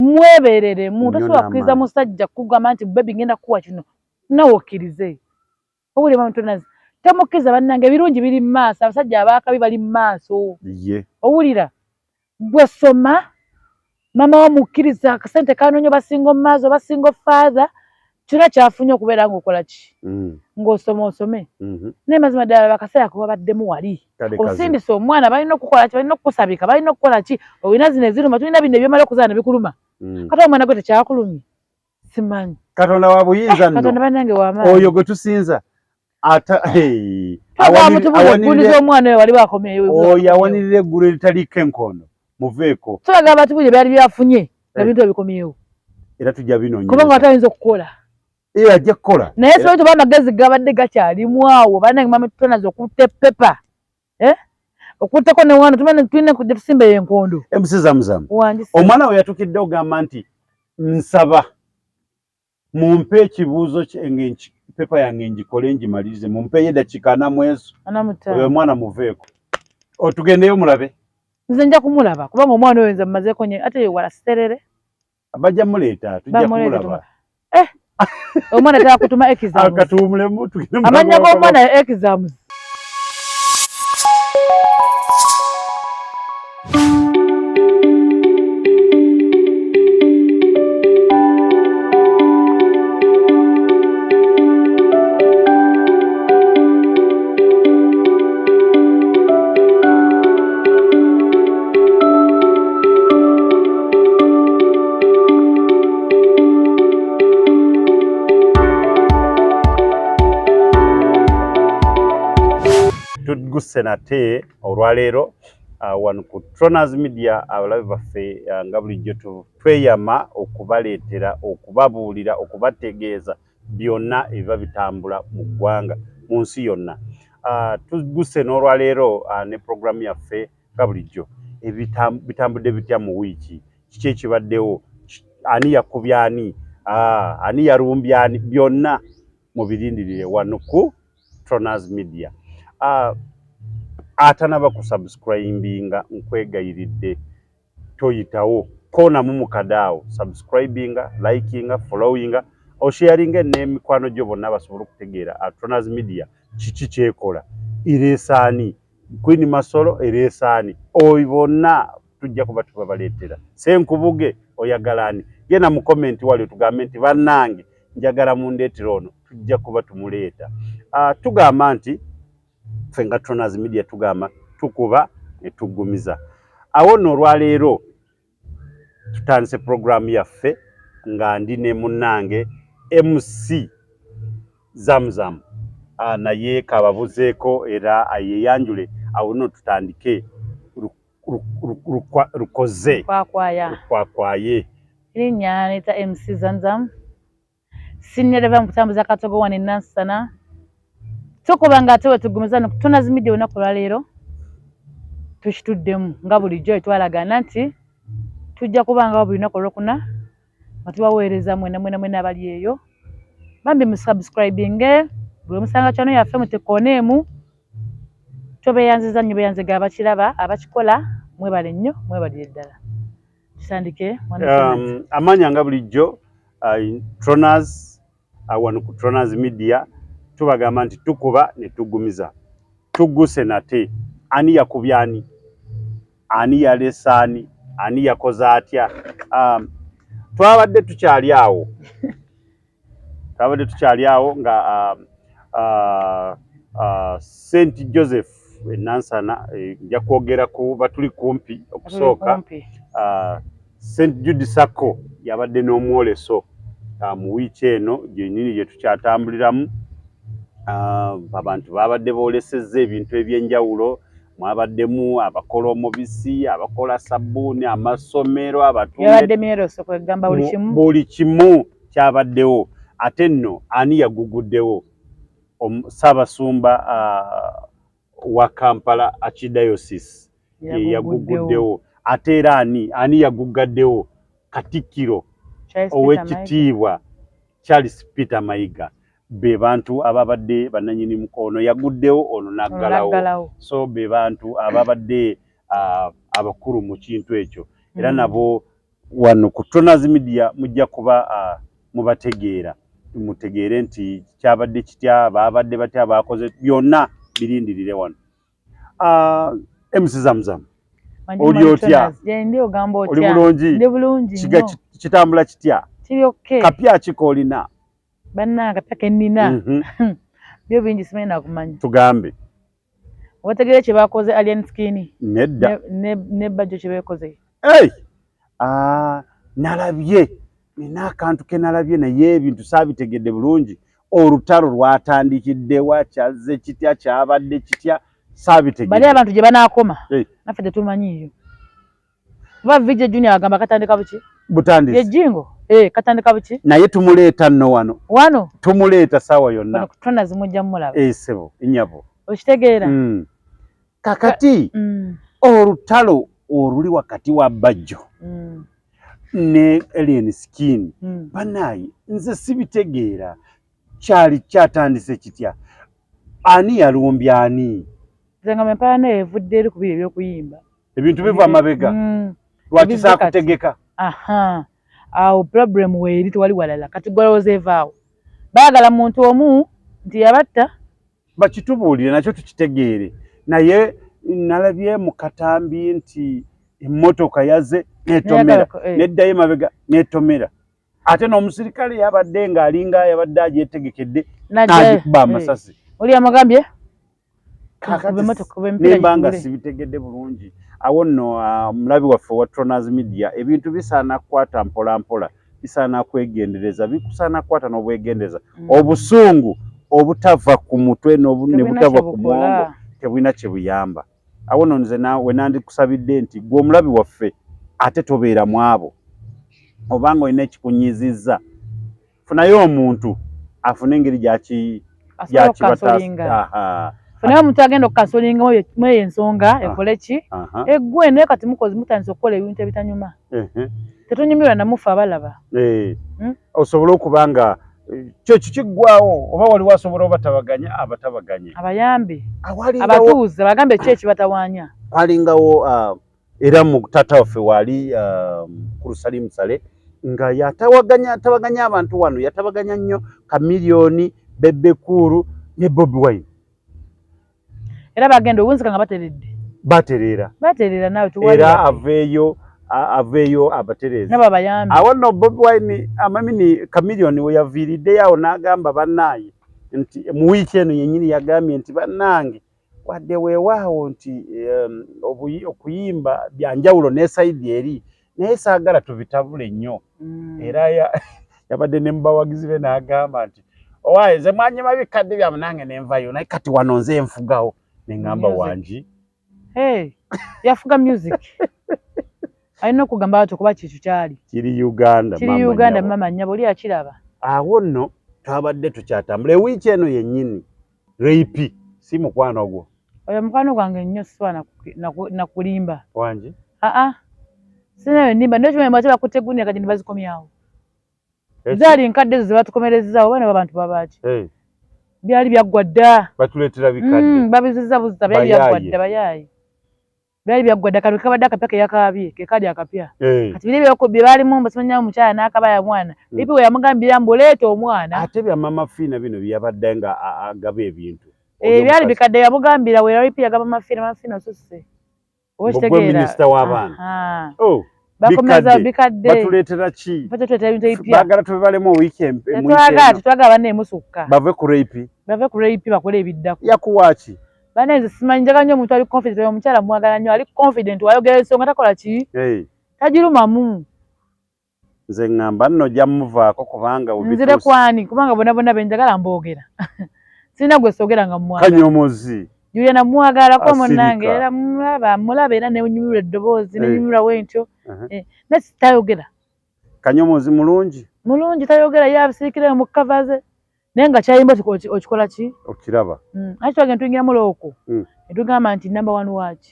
mweberere muntu so akwiza musajja kugamba nti baby ngenda kuwa kino nawe okkirize obuli muntu nazi tamukiza bannange birungi biri maaso abasajja abakabi bali maaso owulira gwe soma mama wa mukkiriza akasente kanonyo basingo maazo basingo father kyonna kyafunye okubeera ng'okola ki ng'osoma osome naye mazima ddala bakasaya kuba baddemu wali osindisa omwana balina okukola ki balina okukusabika balina okukola ki olina zino eziruma tulina bino ebyomala okuzaala ne bikuluma kati omwana gwe tekyakulumye simanyi Katonda wa buyinza nno Katonda bannange w'amaanyi oyo gwe tusinza ata awaniza omwana oyo wali bakomyeyo oyo awanirira eggulu eritaliko enkono muveeko tulaga abantu buli byali byafunye ebintu ebikomyewo era tujja binoonyereza kubanga atayinza okukola ajja kukola naye sobola tuba amagezi gabadde gakyalimu awo bannange mama tunaze okutta eppepa okuttako ne wano tulina kujja tusimbeyo enkondo emusizamuzamu omwana we yatukidde ogamba nti nsaba mumpe ekibuuzo pepa yange ngikole ngimalirize mumpeyo eddakiika 4 oyo omwana muveeko otugendeyo mulabe nze nja kumulaba kubanga omwana oyo nze mmazeeko ate wala siterere bajja muleeta tujja kumulaba omwana takutuma exams akatumulemu amanya g'omwana exams Senate olwaleero wano ku Tronaz Media abalabe baffe nga bulijjo tweyama okubaleetera okubabuulira okubategeeza byonna ebiba bitambula mu ggwanga mu nsi yonna tugguse n'olwaleero ne programu yaffe nga bulijjo bitambudde bitya mu wiiki kiki ekibaddewo ani yakubya ani yalumbya ani byonna mubirindirire wano ku Tronaz Media atanaba kusubscribinga nkwegayiridde toyitawo kona mumukadaawo subscribinga likinga followinga osharinga n'emikwano gyo bonna basobola okutegeera Tronaz Media kiki kyekola iresaani Queen Masolo iresaani oyo bonna tujja kuba tubaleetera senkubuge oyagalani genda mu comment wali tugambe nti bannange njagala mundeetera ono tujja kuba tumuleeta tugamba nti fenga Tronaz Media tugamba tukuba ne tugumiza awo no olwaleero tutandise programu yaffe nga ndi ne munnange MC Zamzam naye kababuzeeko era ayeyanjule awo no tutandike rukoze kwakwaye linnya neta MC Zamzam sinnereva mukutambuza katogo wano Nansana tukubanga ate wetugumiza no Tronaz Media olunaku lwaleero tukituddemu nga bulijjo etwalagana nti tujja kubangawo buli lunaku olwokuna nga tubaweereza mwena abali eyo bambi musubscribinge buli musanga kyano yaffe mutekoneemu tobeyanziza nnyo beyanziga abakiraba abakikola mwebale nnyo mwebalire ddala tutandike amanya nga bulijjo Tronaz wano ku Tronaz Media tubagamba nti tukuba ne tugumiza tugguse nate ani yakubya ani yalesaani ani yakoza atya twabadde tukyali awo nga St Joseph Nansana nja kwogera ku batuli kumpi okusooka St Jude Sacco yabadde n'omwoleso mu wiiki eno gyenyini gye tukyatambuliramu abantu babadde boolesezza ebintu ebyenjawulo mwabaddemu abakola omubisi abakola sabbuuni amasomero buli kimu kyabaddewo ate nno ani yaguguddewo Ssaabasumba wa Kampala Archdiocese yaguguddewo ate era ani yaguggaddewo Katikkiro ow'ekitiibwa Charles Peter Mayiga be bantu ababadde bannanyini mukono yaguddewo ono naggalawo so be bantu ababadde abakulu mu kintu ekyo era nabo wano ku Toners Media mujja kuba mubategeera mutegeere nti kyabadde kitya babadde batya bakoze byonna birindirire wano. MC Zamzam oli otya? Oli bulungi? Kiga kitambula kitya? Kiri okay. Kapya kikolina? Banna kapya kenina. Byo bingi simanyi nakumanya. Tugambe. Wategeere kye bakoze alien skin. Nedda. Ne bajjo kye bakoze. Hey! Nalabye. Nina akantu ke nalabye naye ebintu saabitegedde bulungi. Olutalo lwatandikidde wakyaze kitya kyabadde kitya saabitegedde. Bali abantu gye banaakoma. Naffe tetumanyiyo. Ba Vijay Junior agamba katandika buki? Butandisi. Ye jingo. Katandika buki? Naye tumuleeta nno wano. Wano? Tumuleeta sawa yonna. Kutona zimujja mulaba. Sebo, inyabo. Okitegeera? Kakati. Olutalo oluli wakati wa bajjo. Ne alien skin. Banayi nze sibitegeera. Kyali kyatandise kitya. Ani yalumbya ani? Zenga mempana evudde eri kubiri ebyokuyimba. Ebintu biva amabega. Lwaki saakutegeka? Awo problem weeri tewali walala kati gwalowoozeevaawo. Baagala muntu omu nti yabatta. Bakitubuulire nakyo tukitegeere. Naye nalabye mu katambi nti emotoka yazze netomera. Neddayo mabega netomera. Ate n'omusilikale yabadde ng'alinga yabadde agyetegekedde n'agikuba amasasi. Oli amagambye? Nembanga sibitegedde bulungi. Awo nno mulabi waffe wa Toners Media ebintu bisaana kukwata mpola mpola. Bisaana kwegendereza bikusaana kukwata n'obwegendereza. Obusungu obutava ku mutwe ne butava ku muwongo tebulina kye buyamba. Awo nno nze we nandikusabidde nti gwe omulabi waffe ate tobeera mu abo. Obanga olina ekikunyizizza funayo omuntu afune engeri gyakibata. Funayo omuntu agenda okukasolinga mweyo ensonga ekole ki? Eggwe naye kati mukozi mutandise okukola ebintu ebitanyuma. Tetunyumirwa namufe abalaba. Osobola okuba nga kyo kiggwawo oba waliwo asobola obatabaganya abatabaganye. Abayambi. Abatuuze bagambe ki ekibatawaanya. Walingawo era mu tata waffe wali ku Lusalimu Sale nga yatabaganya abantu wano yatabaganya nnyo Kamiliyoni, Bebekuru ne Bobi Wine. Era bagenda obunzika nga batereera. Batereera nawe tuwali. Era aveeyo abaterezi. Nabo abayambi. Awo nno Bobi Wine amamini Kamiliyoni we yaviiridde yawo n'agamba bannaaye nti mu wiiki eno yennyini yagambye nti bannange wadde weewaawo nti okuyimba byanjawulo n'esayidi eri naye saagala tubitabule nnyo. Era yabadde ne mubawagizi be n'agamba nti owaaye nze mwanyima bikadde byamu nange nenvayo naye kati wano nze enfugawo neŋŋamba wangi. Yafuga music. Alina okugamba abantu kuba kikyo kyali. Kiri Uganda mama nnyabo oli akiraba. Awo nno twabadde tukyatambula ewiiki eno yennyini. Rape si mukwano gwo. Oyo mukwano gwange nnyo sisobola nakulimba. Wangi? Sinayo nnimba ndio kimwe mwate bakutte gunia kati nibazikomyawo. Zaali nkadde ezo ze batukomerezaawo bano abantu babaki. Byali byaggwa dda. Batuleetera bikadde. Babizizza buzza byali byaggwa dda bayaayi. Byali byaggwa dda kabika badde akapya ke yakaabye ke kadi akapya. Kati biri byokubye baalimu basimanya omukyala n'akabaya mwana. Bipi we yamugambira mbuleeta omwana. Ate bya mama Fiina bino byabadde nga agaba ebintu. Byali bikadde yamugambira we Rape yagaba Mama Fiina susse. Ogwe minisita w'abaana. Bakomeza bikadde. Batuleetera ki? Batuleetera ebintu ebipya. Baagala tubibalemu weekend. Twagala banne musukka. Bave ku Rape. Bakole ebiddako. Yakuwaaki? Banenze simanyi njaga nnyo omuntu ali confident omukyala mwagala nnyo ali confident wayogera ensonga takola ki? Tagirumamu. Nze ŋŋamba nno ojja muvaako kubanga nzire kwani kubanga bonna benjagala mboogera. Sirina gwe soogera nga mwagala. Kanyomozi. Julia namwagala ko munnange era mulaba era ne nyumirwa eddoboozi ne nyumirwa wentyo. Nasi tayogera. Kanyomozi mulungi? Mulungi tayogera yabisiikira mu kavaze. Nenga kyayimba okikola ki? Okiraba. Ati wagenda tuyingira mu looko. Netugamba nti number 1 watch.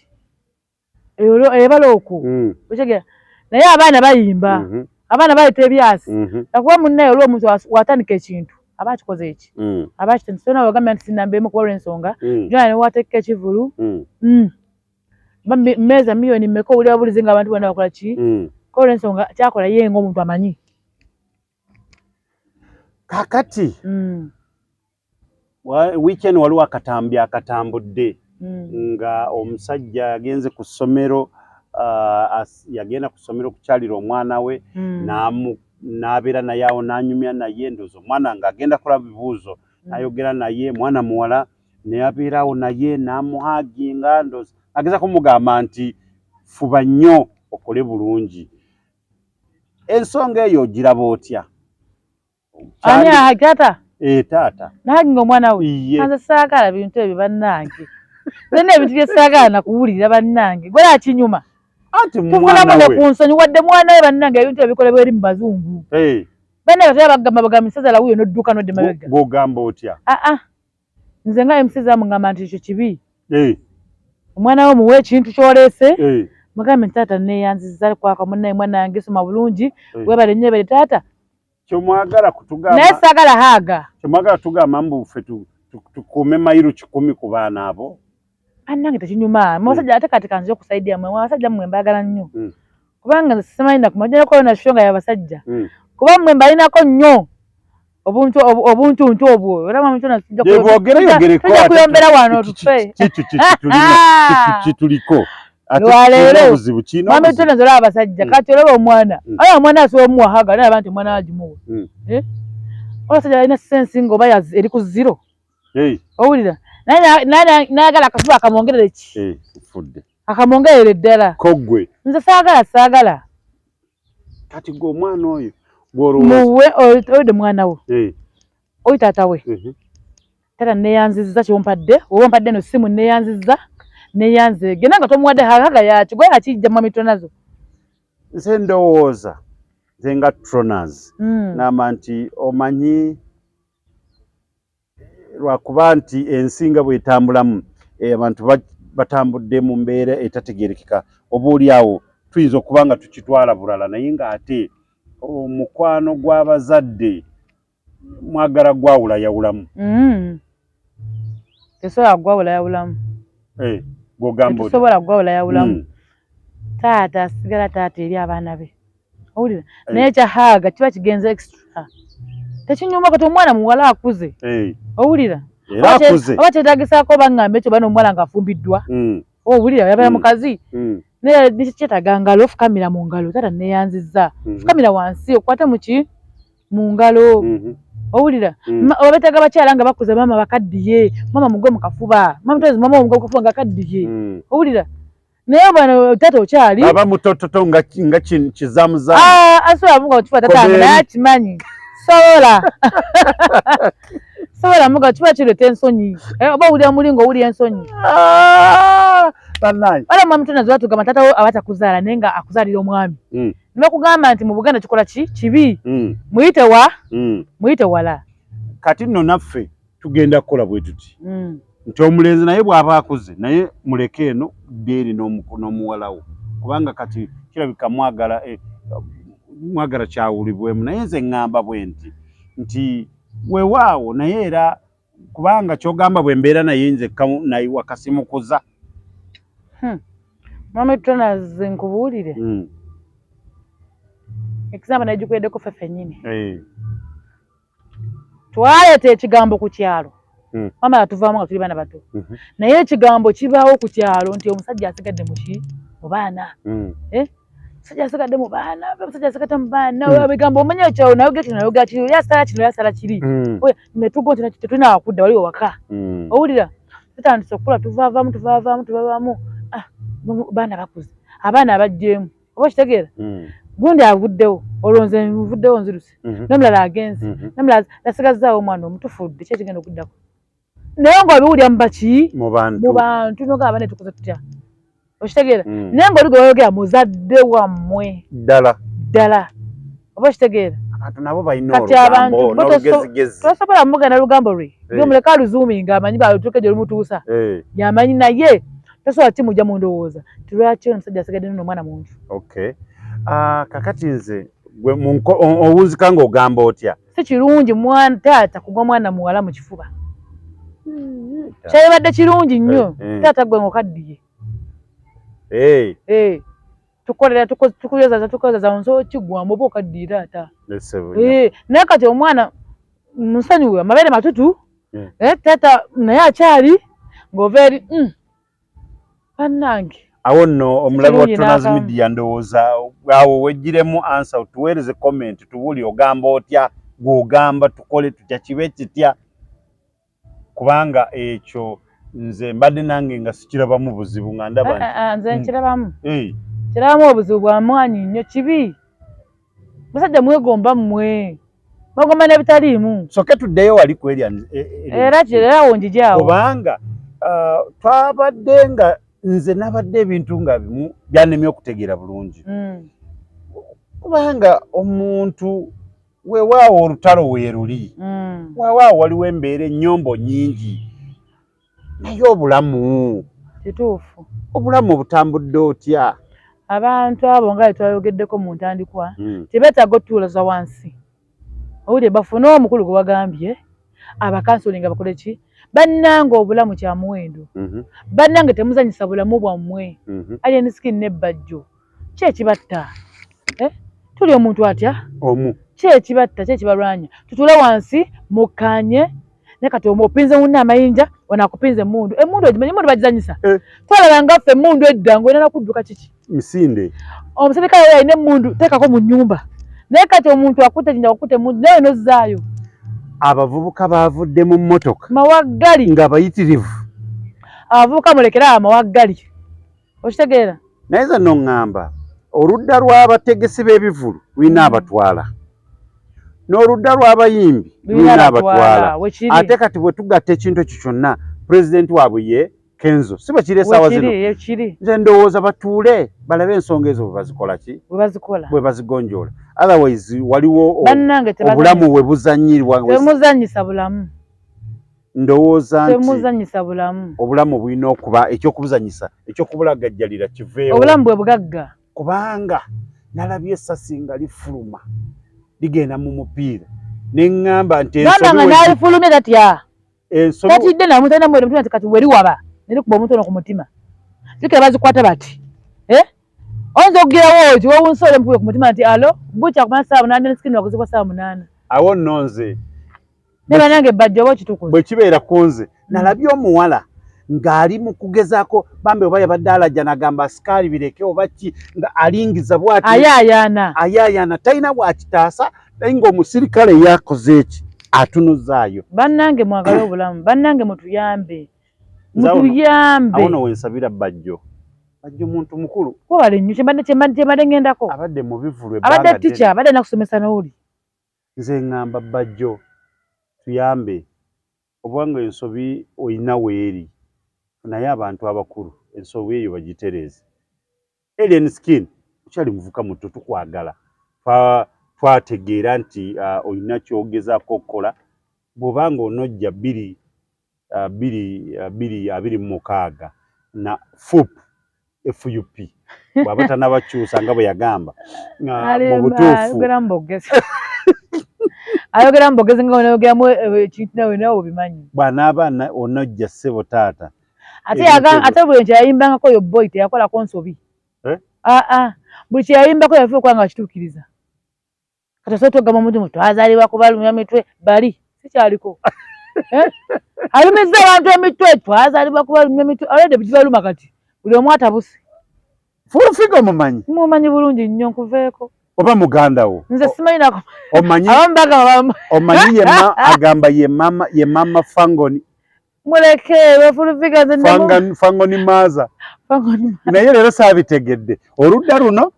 Eba looko. Okitegeera. Naye abaana bayimba. Abaana bayita ebyasi. Akuba munnaye olw'omuntu watandika ekintu. Abakikoze eki. Abakitendesona bagambye nti sinamba emu kuba olw'ensonga. Jona ne wateeka ekivulu. Mmeza miliyoni mmeka oli abulize nga abantu bonna bakola ki? Ko ensonga kyakola ye ng'omuntu amanyi. Kakati weekend waliwo akatambi akatambudde nga omusajja agenze ku ssomero yagenda ku ssomero kukyalira omwana we n'abeera naye awo n'anyumya naye ndowooza omwana ng'agenda kulaba bibuuzo n'ayogera naye mwana muwala naye abeera awo naye n'amuhaginga ndowooza ageza kumugamba nti fuba nnyo okole bulungi. Ensonga eyo ogiraba otya? Ani tata? Taata. Nahaginga omwana we? Nze saagala bintu ebyo bannange. Nze ebintu bye saagala nakuwulira bannange. Gwe akinyuma. Ati mwana we. Kunsonyi wadde mwana we bannange ebintu ebikolebwa eri mu bazungu. Bannange tebagamba bagamba nsazala wuyo n'odduka n'odde mabega. Gw'ogamba otya? Nze nga emuseza mugamba nti ekyo kibi. Omwana we muwe ekintu ky'oleese. Mugambe taata neeyanzizza kwaka munnaye mwanange soma bulungi webale nnyo ebere taata. Kyomwagala kutugamba. Naye saagala haaga. Kyomwagala tugamba mbu ffe tukuume mayiro 10 ku baana abo. Annange tekinyuma. Musajja ate kati kanze okusaidia mwe abasajja mmwe mbaagala nnyo. Kubanga nze simanyi kumanya ko na shonga y'abasajja. Kuba mmwe mbalinako nnyo. Obuntu obwo. Olaba muntu nasijja kuyombera wano tufe. Kituliko. Lwaleero mama tuna zola abasajja kati olaba omwana omwana aso muwahaga naye abantu mwana ajimuwe abasajja alina sense ngoba eri ku zero owulira nayagala akafuba akamwongerere ki akamwongerere ddala kogwe nze saagala kati gwe omwana oyo muwe oyide mwana we oyi taata we tata neeyanzizza kyompadde oba mpadde no simu neeyanzizza neyanze gena nga tomuwadde haga yaki gwe akijja mu mitonazo nze ndowooza nze nga troners ngamba nti omanyi lwakuba nti ensinga bwetambulamu abantu batambudde mu mbeera etategerekeka oba oli awo tuyinza okuba nga tukitwala bulala naye ng'ate omukwano gw'abazadde mwagala gwawulayawulamu tesobola gwawulayawulamu tusobola gwawulayawulamu taata asigala taata eri abaana be owulira naye kyahaaga kiba kigenza extra tekinyuma kati omwana muwala akuze owulira oba kyetagisaako baŋŋamba ekyo bana omuwala ng'afumbiddwa owulira yabeera mukazi naye nikyetaga ngalo ofukamira mu ngalo taata neeyanzizza fukamira wansi okwate muki mu ngalo owulira obetega bakyala nga bakuze mama bakaddiye mama mugwe mu kafuba mama mugwe mu kafuba nga akaddiye owulira naye bano taata okyali aba mutototo nga kizamuza asobola muga okifa taata naye akimanyi sobola muga kiba kireta ensonyi oba owulira mulingo owulira ensonyi wala mwami tonazo batugamba taata wo abatakuzaala naye nga akuzaalira omwami nibakugamba nti mu Buganda kikola kibi muyite wala kati nno naffe tugenda kukola bwe tuti nti omulenzi naye bw'aba akuze naye muleke eno beeri n'omuwalawo kubanga kati kirabika mwagala kyawulibwemu naye nze ŋŋamba bwe nti weewaawo naye era kubanga kyogamba bwe mbeera naye nze naye wakasimukuza mwami tonaze nkubuulire ekizamba naye gikuweddeko ffe ffennyini twaleeta ekigambo ku kyalo mama yatuvaamu nga tuli baana bato naye ekigambo kibaawo ku kyalo nti omusajja asigadde mu baana omusajja asigadde mu baana omusajja asigadde mu baana bigambo omanya ekyawo nayoga kino nayoga kiri yasala kiri netugo nti tetulina wakudda waliwo waka owulira tutandise okukula tuvaavaamu baana bakuze abaana abajjeemu oba kitegeera gundi avuddewo olwonze nvuddewo nziruse nomulala agenze nomulala yasigazaawo omwana omutufudde ki ekigenda okuddako naye ng'obiwulira mubaki mu bantu nogaba netukoze tutya okitegeera naye ng'oli gwe wayogera muzadde wammwe ddala oba okitegeera kati abantu tosobola mugenda lugambo lwe muleka aluzuuminga amanyi balutuuke gye lumutuusa yamanyi naye tosobola kimujja mu ndowooza tilwaki omusajja asigadde n'omwana muntu kakati nze owunzika ng'ogamba otya si kirungi taata kugwa mwana muwala mu kifuba kyayibadde kirungi nnyo taata gwe ng'okaddiye tukoleza nso kigwambo oba okaddira ata naye kati omwana musonyiwe amabere matutu tata naye akyali ng'ova eri bannange awo nno omulabe wa Tunazi Media ndowooza awo wejjiremu ansa tuweereze comment tubuli ogamba otya gw'ogamba tukole tutya kibe kitya kubanga ekyo nze mbadde nange nga sikirabamu buzibu nga ndaba nze nkirabamu kirabamu obuzibu bwa mwanyi nnyo kibi musajja mwegomba mmwe bagomba n'ebitaliimu soke tuddeyo wali kwerya era wonjijaawo kubanga twabadde nga nze nabadde ebintu nga bimu byanemye okutegeera bulungi kubanga omuntu weewaawo olutalo weeruli weewaawo waliwo embeera ennyombo nnyingi naye obulamu kituufu obulamu butambudde otya abantu abo nga twayogeddeko mu ntandikwa tebeetaaga otuulaza wansi owulire bafune omukulu gwe bagambye abakansolinga bakole ki bannange obulamu kya muwendo bannange temuzanyisa bulamu bwammwe alien skin ne bajjo ki ekibatta tuli omuntu atya ki ekibatta ki ekibalwanya tutule wansi mukkanye ne kati opinze munne amayinja wanakupinze emundu ogimanyi emundu bagizanyisa twalaba ngaffe emundu edda ng'oyina kudduka kiki misinde omuserikale oyo alina emundu teekako mu nnyumba naye kati omuntu akutte jinja kukutte emundu naye nozzaayo abavubuka baavudde mu mmotoka mawaggali nga bayitirivu abavubuka mulekera amawaggali okitegeera naye ze noŋŋamba oludda lw'abategesi b'ebivulu lulina abatwala n'oludda lw'abayimbi lulina abatwala ate kati bwe tugatta ekintu ekyo kyonna pulezidenti waabwe ye Kenzo si bwe kiri essaawa zino nze ndowooza batuule balabe ensonga ezo bwe bazigonjoola otherwise waliwo obulamu we buzanyirwa temuzanyisa bulamu ndowooza nti temuzanyisa bulamu obulamu bulina okuba ekyokubuzanyisa ekyokubulagajjalira kiveewo obulamu bwe bugagga kubanga nalabye essasi nga lifuluma ligenda mu mupiira neŋŋamba nti nalifulumye tatya tatidde namutalina mwere mutima kati weri waba nerikuba omuntu ono ku mutima zikira bazikwata bati oyinza okugirawo oti wowunsole mpuye ku mutima nti alo bukya kumanya saa munaana nsikini wakuzikwa saa munaana awo nno nze ne banange bajja oba kitukuze bwe kibeera ku nze nalabye omuwala ng'ali mu kugezaako bambe oba yabadde alajja n'agamba asikaali bireke oba ki nga alingiza bw'ati ayaayaana talina bw'akitaasa naye ng'omusilikale yakoze eki atunuzaayo bannange mwagale obulamu bannange mutuyambe mutuyambe awo no wensabira bajjo muntu mukulu wabale nnyo kyembadde ngendako abadde mu bivulu abadde tica abadde nakusomesa n'oli nze ŋŋamba bajjo tuyambe obwanga ensobi oyina weeri naye abantu abakulu ensobi eyo bagitereeze alien skin okyali muvuka muto tukwagala twategeera nti oyina kyogezaako okukola bw'obanga onojja 26 na FUP bw'aba tanabakyusa nga bwe yagamba mu butuufu ayogera mbogezi nga onayogeramu ekintu nawe nawe obimanyi bw'anaaba onojja ssebo taata ate buli kyeyayimbangako yo boy teyakolako nsobi buli kyeyayimbako yafe okuba nga akituukiriza kati osobola togamba omuntu twazaalibwa kubalumya mitwe bali sikyaliko alumizza abantu emitwe twazaalibwa kubalumya mitwe alede bigibaluma kati buli omu atabuse fulufiga mumanyi bulungi nnyo nkuveeko oba muganda wo nze simanyi nako omanyi agamba ye mama fangoni muleke wefulufiga fangoni maaza naye leero saabitegedde oludda luno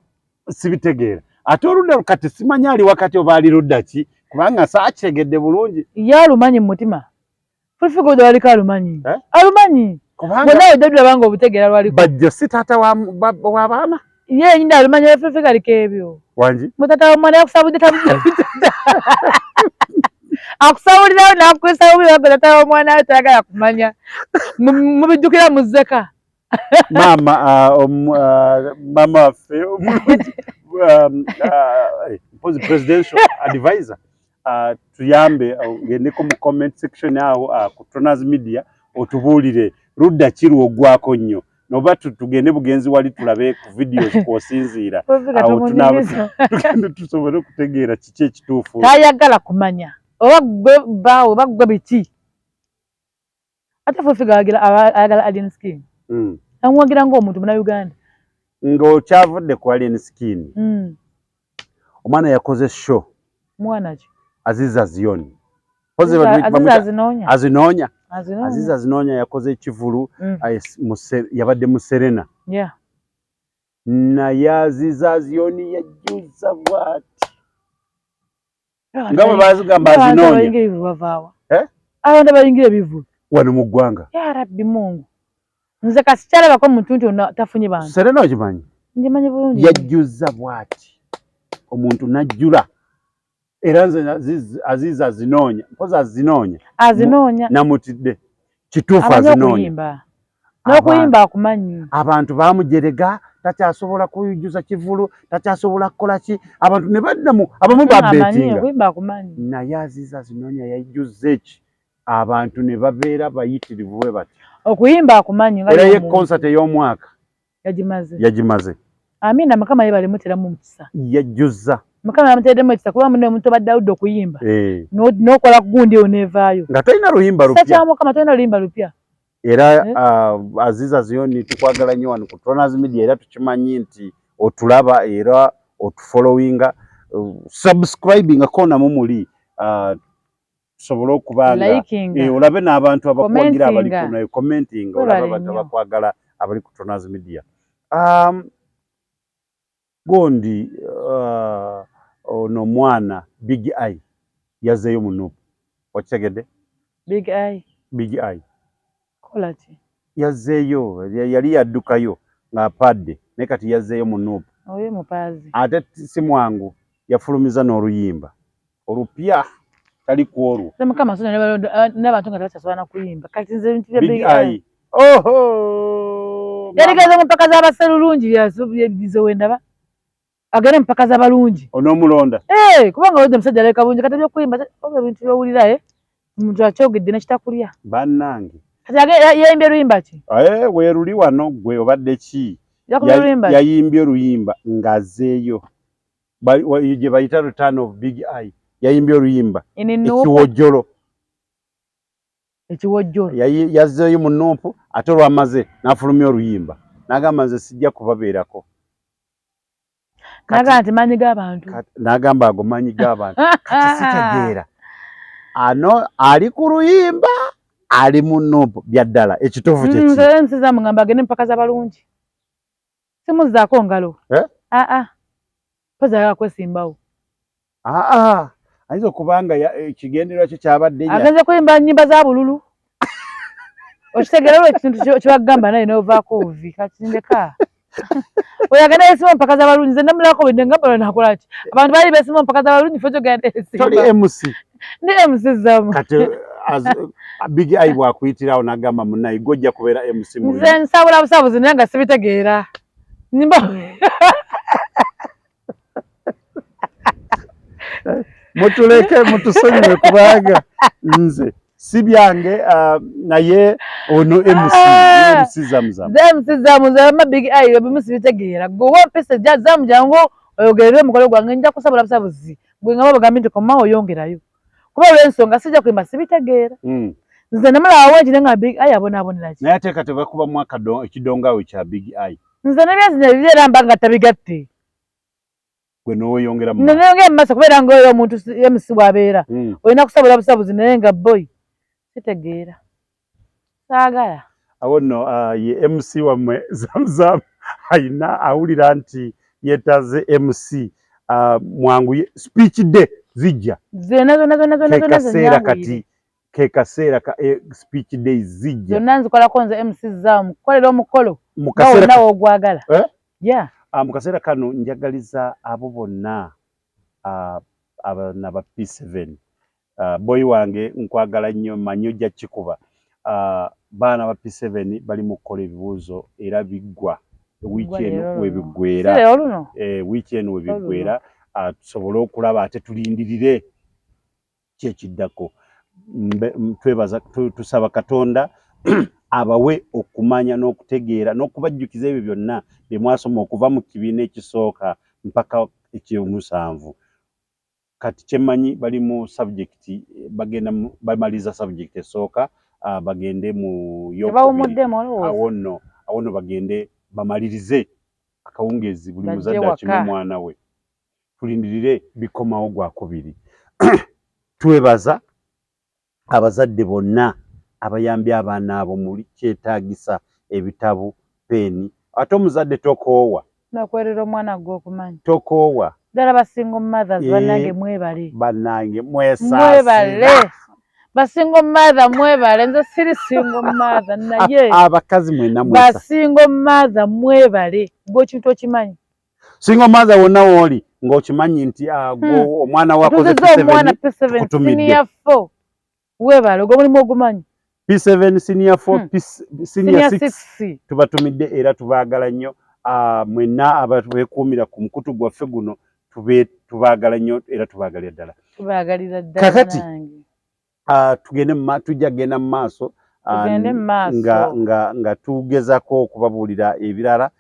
sibitegeera ate oludda kati simanyi ali wakati oba ali ludda ki kubanga saakitegedde bulungi ye alumanyi mu mutima fulufiga odo waliko alumanyi alumanyi bonna weddadula banga obutegeera lwaliko bajjo si taata w'abaana ye nyina alumanyi wefulufiga aliko ebyo wangi mutata wamwana yakusabudde akusabulirawo nakukwesabulira wagwe tata w'omwana we tayagala kumanya mubijjukira muzzeka mama waffe mpozi presidential advisor tuyambe gendeko mu comment section awo ku Tunazi Media otubuulire ludda ki lw'oggwako nnyo noba tugende bugenzi wali tulabe ku videos kw'osinziira awo tugende tusobole okutegeera kiki ekituufu. Tayagala kumanya oba gwe baawo oba gwe biki ate Fufiga ayagala alien skin amwagira ng'omuntu Munnayuganda ng'okyavudde ku alien skin. Omwana yakoze show mwana ki Aziza Zioni azinoonya Aziza Zinoonya yakoze ekivulu yabadde mu Serena naye Aziza Zioni yajjuza bw'ati nga bwe bazigamba azinoonya abantu abayingira ebivulu wano mu ggwanga. Ya Rabbi Mungu nze kasikyalabako muntu nti tafunye bantu. Serena okimanyi? Ngimanyi bulungi. Yajjuza bw'ati omuntu najjula era nze Aziza azinoonya mpozi azinoonya namutidde kituufu azinoonya n'okuyimba akumanyi. Abantu baamujerega takyasobola kuyujjuza kivulu takyasobola kukola ki abantu ne baddamu abamu babbeetinga naye Aziza azinoonya yajjuza eki abantu ne babeera bayitirivu bwe bati okuyimba akumanyi era ye concert ey'omwaka yagimaze. Amina Mukama yebalimuteramu mukisa yajjuza Mukama yamuteddemu ekisa kuba munne omuntu obadde awudde okuyimba n'okola gundi onevaayo nga tolina luyimba lupya Sakyamukama tolina luyimba lupya era Aziza Zioni tukwagala nnyo wano ku Tonazi Media era tukimanyi nti otulaba era otufollowinga subscribing akonamu muli tusobole okubanga olabe n'abantu abakwagira abali kuno commenting olaba abantu abakwagala abali ku Tonazi Media. Gondi ono mwana Big Eye yazeeyo muno okitegedde Big Eye kolati yazeeyo yali yaddukayo ng'apadde naye kati yazeeyo muno oyo mupazi ate si mwangu yafulumiza n'oluyimba olupya tali kwolwo Mukama sona n'abantu nga tabakyasobola kuyimba kati nze bintu bya Big Eye yaligeze mu mpaka z'abaserulungi yabize wendaba agere mpaka z'abalungi onomulonda kubanga wedde musajja aleka bungi kati byokuyimba oba ebintu byowulira omuntu akyogedde nekitakulya bannange kati yayimbye oluyimba ki weeruli wano gwe obadde ki yayimbye oluyimba ng'azeeyo gye bayita Return of Big Eye yayimbye oluyimba ekiwojjolo yazeeyo mu Nuupu ate olwamaze n'afulumya oluyimba n'agamba nze sijja kubabeerako naga nti manyi g'abantu n'agamba ago manyi g'abantu kati sitegeera ano ali ku luyimba ali mu Nuupu byaddala ekituufu kyekisa mugamba agende mpaka z'abalungi simuzzaako ngalo pozi ayagala kwesimbawo ayinza okubanga ekigendererwa kyo kyabadde agenze kuyimba nnyimba za bululu okitegeera olwo ekintu kyebagamba naye n'ovaako ovi kakindeka oyagenda yesima mpaka z'abalungi nze namulako wedde ngamba nakola ki abantu baali besima mpaka z'abalungi fe kyogenda esimba toli MC ndi MC zamu kati Big Eye bwakuyitirawo n'agamba munnaye gojja kubeera MC nze nsabula busabuzi naye nga sibitegeera nimba mutuleke mutusonyiwe kubanga nze si byange naye ono MC zamuzamu ama Big Eye bimusibitegeera gwe mpese zamu jangu oyogerere omukolo gwange nja kusabula busabuzi gwe nga bagambi nti koma oyongerayo kuba olw'ensonga sijja kwimba sibitegeera nze namala wenjire nga Big Eye abonaabonera ki naye ate kati bakubamu ekidongawe kya Big Eye nze nebyazinya bibeera mba nga tabigatte gwe n'oweyongera mu maaso kubeera ngaoyo omuntu MC bw'abeera olina kusabula busabuzi naye nga boy sitegeera saagala awo nno ye MC wammwe zamuzamu ayina awulira nti yeetaze MC mwangu speech day zijja zonna kati ke kaseera ka speech day zijja zonna nzikolako nze MC zamu kukolera omukolo wonna woogwagala mu kaseera kano njagaliza abo bonna abana ba P7 boy wange nkwagala nnyo manyi ojja kikuba baana ba P7 bali mu kukola ebibuuzo era biggwa weekend webiggwera tusobole okulaba ate tulindirire kyekiddako twebaza tusaba Katonda abawe okumanya n'okutegeera n'okubajjukiza ebyo byonna bye mwasoma okuva mu kibiina ekisooka mpaka ekyomusanvu. Kati kyemmanyi bali mu subject bagenda bamaliza subject esooka bagende mu yokubiri awo bagende bamalirize akawungezi buli muzadde akime omwana we. Tulindirire bikomawo gwakubiri. Twebaza abazadde bonna abayambye abaana abo muli kyetaagisa ebitabu peeni ate omuzadde tokoowa nakwerera omwana gw'okumanyi tokoowa ddala basinga mothers bannange mwebale bannange mwebale basinga mother mwebale nze siri singo mother naye abakazi mwena mwesa basinga mother mwebale gw'ekintu okimanyi singo mother wonna wooli ng'okimanyi nti omwana wakoze P7 senior 4 webale ogwo mulimu ogumanyi P7 senior 4 senior 6 tubatumidde era tubaagala nnyo mwenna abatubeekuumira ku mukutu gwaffe guno tubaagala nnyo era tubaagalira ddala tubaagalira ddala kakati tujja kgenda mu maaso nga tugezako okubabuulira ebirala.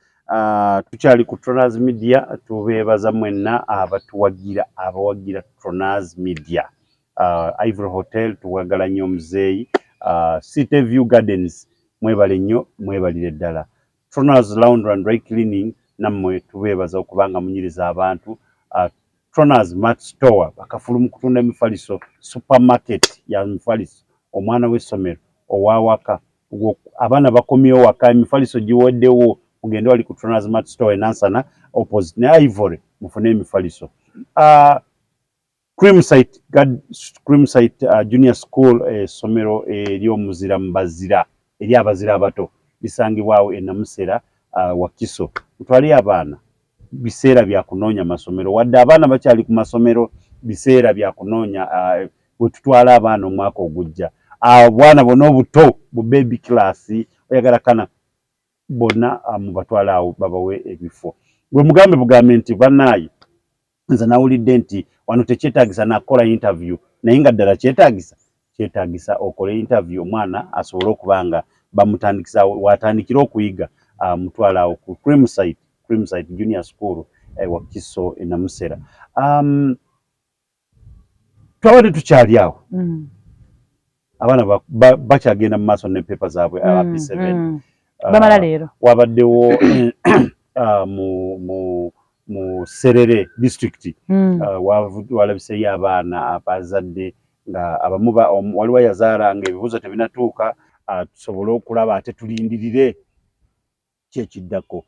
Tukyali ku Tronaz Media tubeebaza mwenna abawagira Tronaz Media. Ivory Hotel tuwagala nnyo omuzeeyi. City View Gardens mwebale nnyo mwebalire ddala. Tronaz Laundry and Dry Cleaning nammwe tubeebaza okubanga munyiriza abantu. Tronaz Mart Store bakafulu mu kutunda emifaliso supermarket ya mifaliso omwana w'essomero owawaka abaana bakomyewo waka emifaliso giweddewo mugende wali ku Tronaz Mart Store enansana opposite ne Ivory mufune emifaliso. Creamsite Junior School essomero ery'omuzira mbazira eri abazira abato lisangibwawo e Namusera Wakiso. Mutwali abaana biseera bya kunoonya masomero wadde abaana bakyali ku masomero biseera bya kunoonya bwe tutwala abaana omwaka ogujja obwana bonna obuto bu baby class oyagala kana bonna mubatwala awo babawe ebifo. Bwe mugambe bugambe nti bannaayi nze nawulidde nti wano tekyetaagisa nakola interview naye nga ddala kyetaagisa okole interview omwana asobole okubanga bamutandikisa watandikira okuyiga mutwala awo ku Creamsite Junior School Wakiso e Namusera. Twabadde tukyali awo abaana bakyagenda mu maaso ne pepa zaabwe P7 bamala leero wabaddewo mu Serere district walabiseyo abaana abazadde nga abamu waliwo yazaala nga ebibuuzo tebinatuuka tusobole okulaba ate tulindirire kyekiddako.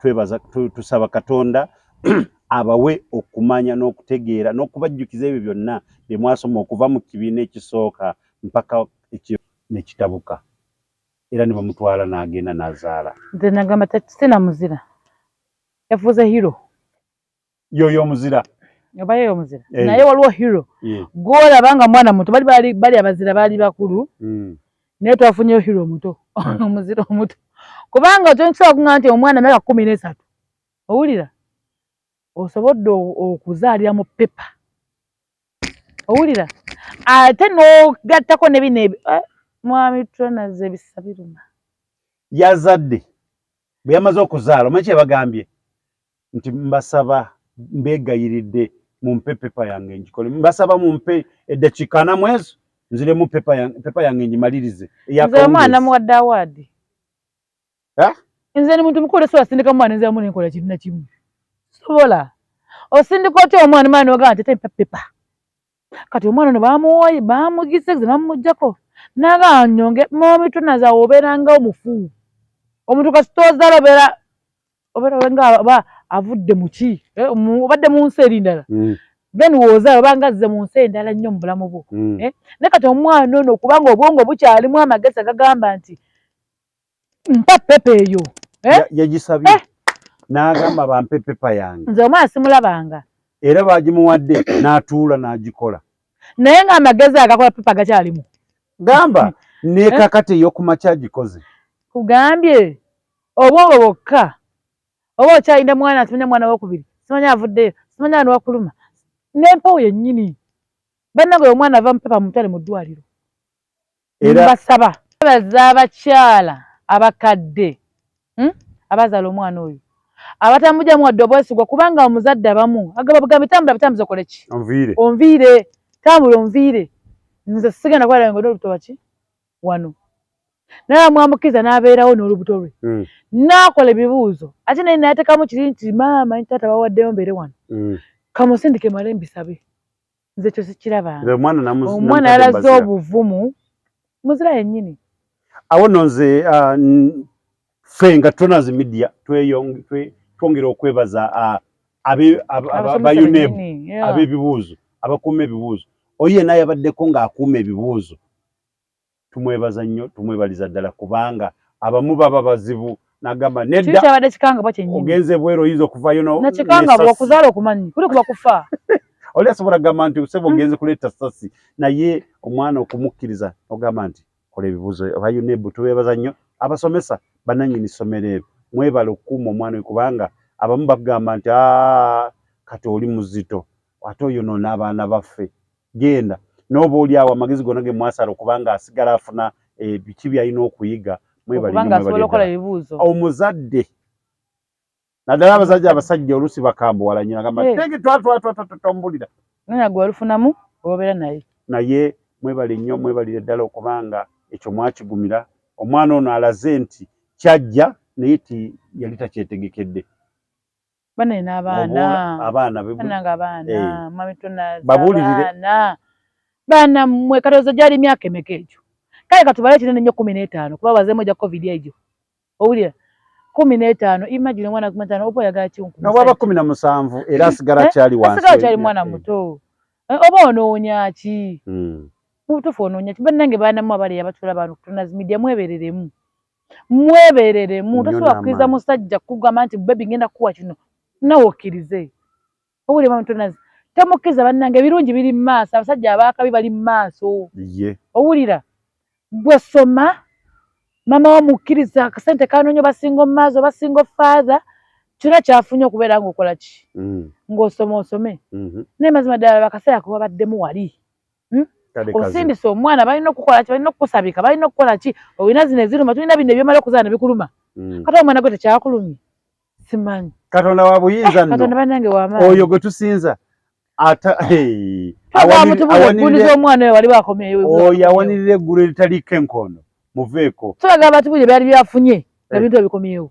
Twebaza tusaba Katonda abawe okumanya n'okutegeera n'okubajjukiza ebyo byonna bye mwasoma okuva mu kibiina ekisooka mpaka nekitabuka era ne bamutwala n'agenda n'azaala. Nze nagamba sina muzira yafuuze hero yoyo omuzira obayo omuzira naye waliwo hero gw'olabanga mwana muto bali abazira baali bakulu naye twafunyeyo hero omuto omuzira omuto kubanga kyonkisobola kuŋŋamba nti omwana myaka 13 owulira osobodde okuzaalira mu pepa owulira ate n'ogattako ne bino mwami Tronaz ebisa biruma yazadde bwe yamaze okuzaala omanyi kye bagambye nti mbasaba mbeegayiridde mumpe pepa yange njikole mbasaba mumpe eddakiika 4 mwezi nziremu pepa yange ngimalirize nze omwana muwadde awaadi nze ni muntu mukulu so asindika mwana nze amune nkola kintu na kimu sobola osindika otya omwana mwana ogamba nti tempa pepa kati omwana no bamuwoye bamugise bamujjako naga nyonge mwami Tronaz oberanga omufu omuntu kasitoza obera nga avudde muki obadde mu nsi erindala then woza obanga azze mu nsi endala nnyo mu bulamu bwo ne kati omwana ono kubanga obwongo bukyalimu amagezi agagamba nti mpa pepa eyo yagisabye n'agamba bampe pepa yange nze omwana simulabanga era bagimuwadde n'atuula n'agikola naye nga amagezi agakola pepa gakyalimu gamba ne kakati ey'okumakya agikoze kugambye obwongo bwokka oba okyayinda mwana simanya mwana wokubiri simanya avuddeyo simanya ani wakuluma n'empewo yennyini bannange omwana ava mu pepa mutwale mu ddwaliro era basaba Twebaza abakyala abakadde abazaala omwana oyo abatambujamu wadde obwesigwa kubanga omuzadde abamu agababugumye tambula bitambuza okole ki onviire tambula onviire nze sigenda kwala ngo olubuto baki wano naye mwamukiza n'abeerawo n'olubuto lwe n'akola ebibuuzo ate naye n'ateekamu kiri nti maama ntaata bawaddeyo mbeere wano kamusindike male mbisabe nze kyo sikirabanga omwana yalaze obuvumu muzira yennyini awo nno nze ffe nga tonazi media twongera okwebaza abayunebu ab'ebibuuzo abakuuma ebibuuzo oyo yenna yabaddeko ng'akuuma ebibuuzo tumwebaza nnyo tumwebaliza ddala kubanga abamu baba bazibu n'agamba nedda ogenze bwero oyinza okuvayo nakikangabwa okuzaala okumanyi kuli kuba kufa oli asobola kugamba nti sebo ogenze kuleeta sasi naye omwana okumukkiriza ogamba nti kola ebibuuzo abayunebu tubeebaza nnyo abasomesa bannannyini ssomero ebyo mwebala okukuuma omwana oyo kubanga abamu bagamba nti kati oli muzito ate oyonoona abaana baffe genda n'oba oli awo amagezi gonna ge mwasala okubanga asigala afuna biki byalina okuyiga omuzadde naddala abazadde abasajja oluusi bakambuwala nnyo agamba tege twatombulira nagwe walufunamu obeera naye mwebale nnyo mwebalire ddala okubanga ekyo mwakigumira omwana ono alaze nti kyajja naye ti yali takyetegekedde banaye n'abaana babuulirire baana mmwe katooza gyali myaka emeka egyo kale katubale kinene nnyo 15 kuba bazeemu egya covid egyo owulira 15 imagine omwana 15 oba oyagala nobwaba 17 era asigala kyali wansi mwana muto oba onoonya ki mubutuufu onoonya ki bannange baanamu abali abatula abantu kutonazi media mwebereremu tosobola kukkiriza musajja kugamba nti bebi ngenda kuwa kino nawe okkirize owulira mama tonazi temukkiriza bannange ebirungi biri mu maaso abasajja abaakabi bali mu maaso owulira gwe soma mama wamukkiriza akasente kanoonya basinga mu maaso basinga father kyonna kyafunye okubeera ng'okola ki ng'osoma osome naye mazima ddala bakaseera kuba baddemu wali osindisa omwana balina okukola ki balina okukusabika balina okukola ki olina zino eziruma tulina bino ebyomala okuzaala ne bikuluma kati omwana gwe tekyakulumye simanyi katonda wa buyinza nno bannange w'amaanyi oyo gwe tusinza omwana oyo wali bakomyeyo oyo awanirira eggulu eritaliko enkono muveeko tulaga abantu buli byali byafunye ebintu ebikomyewo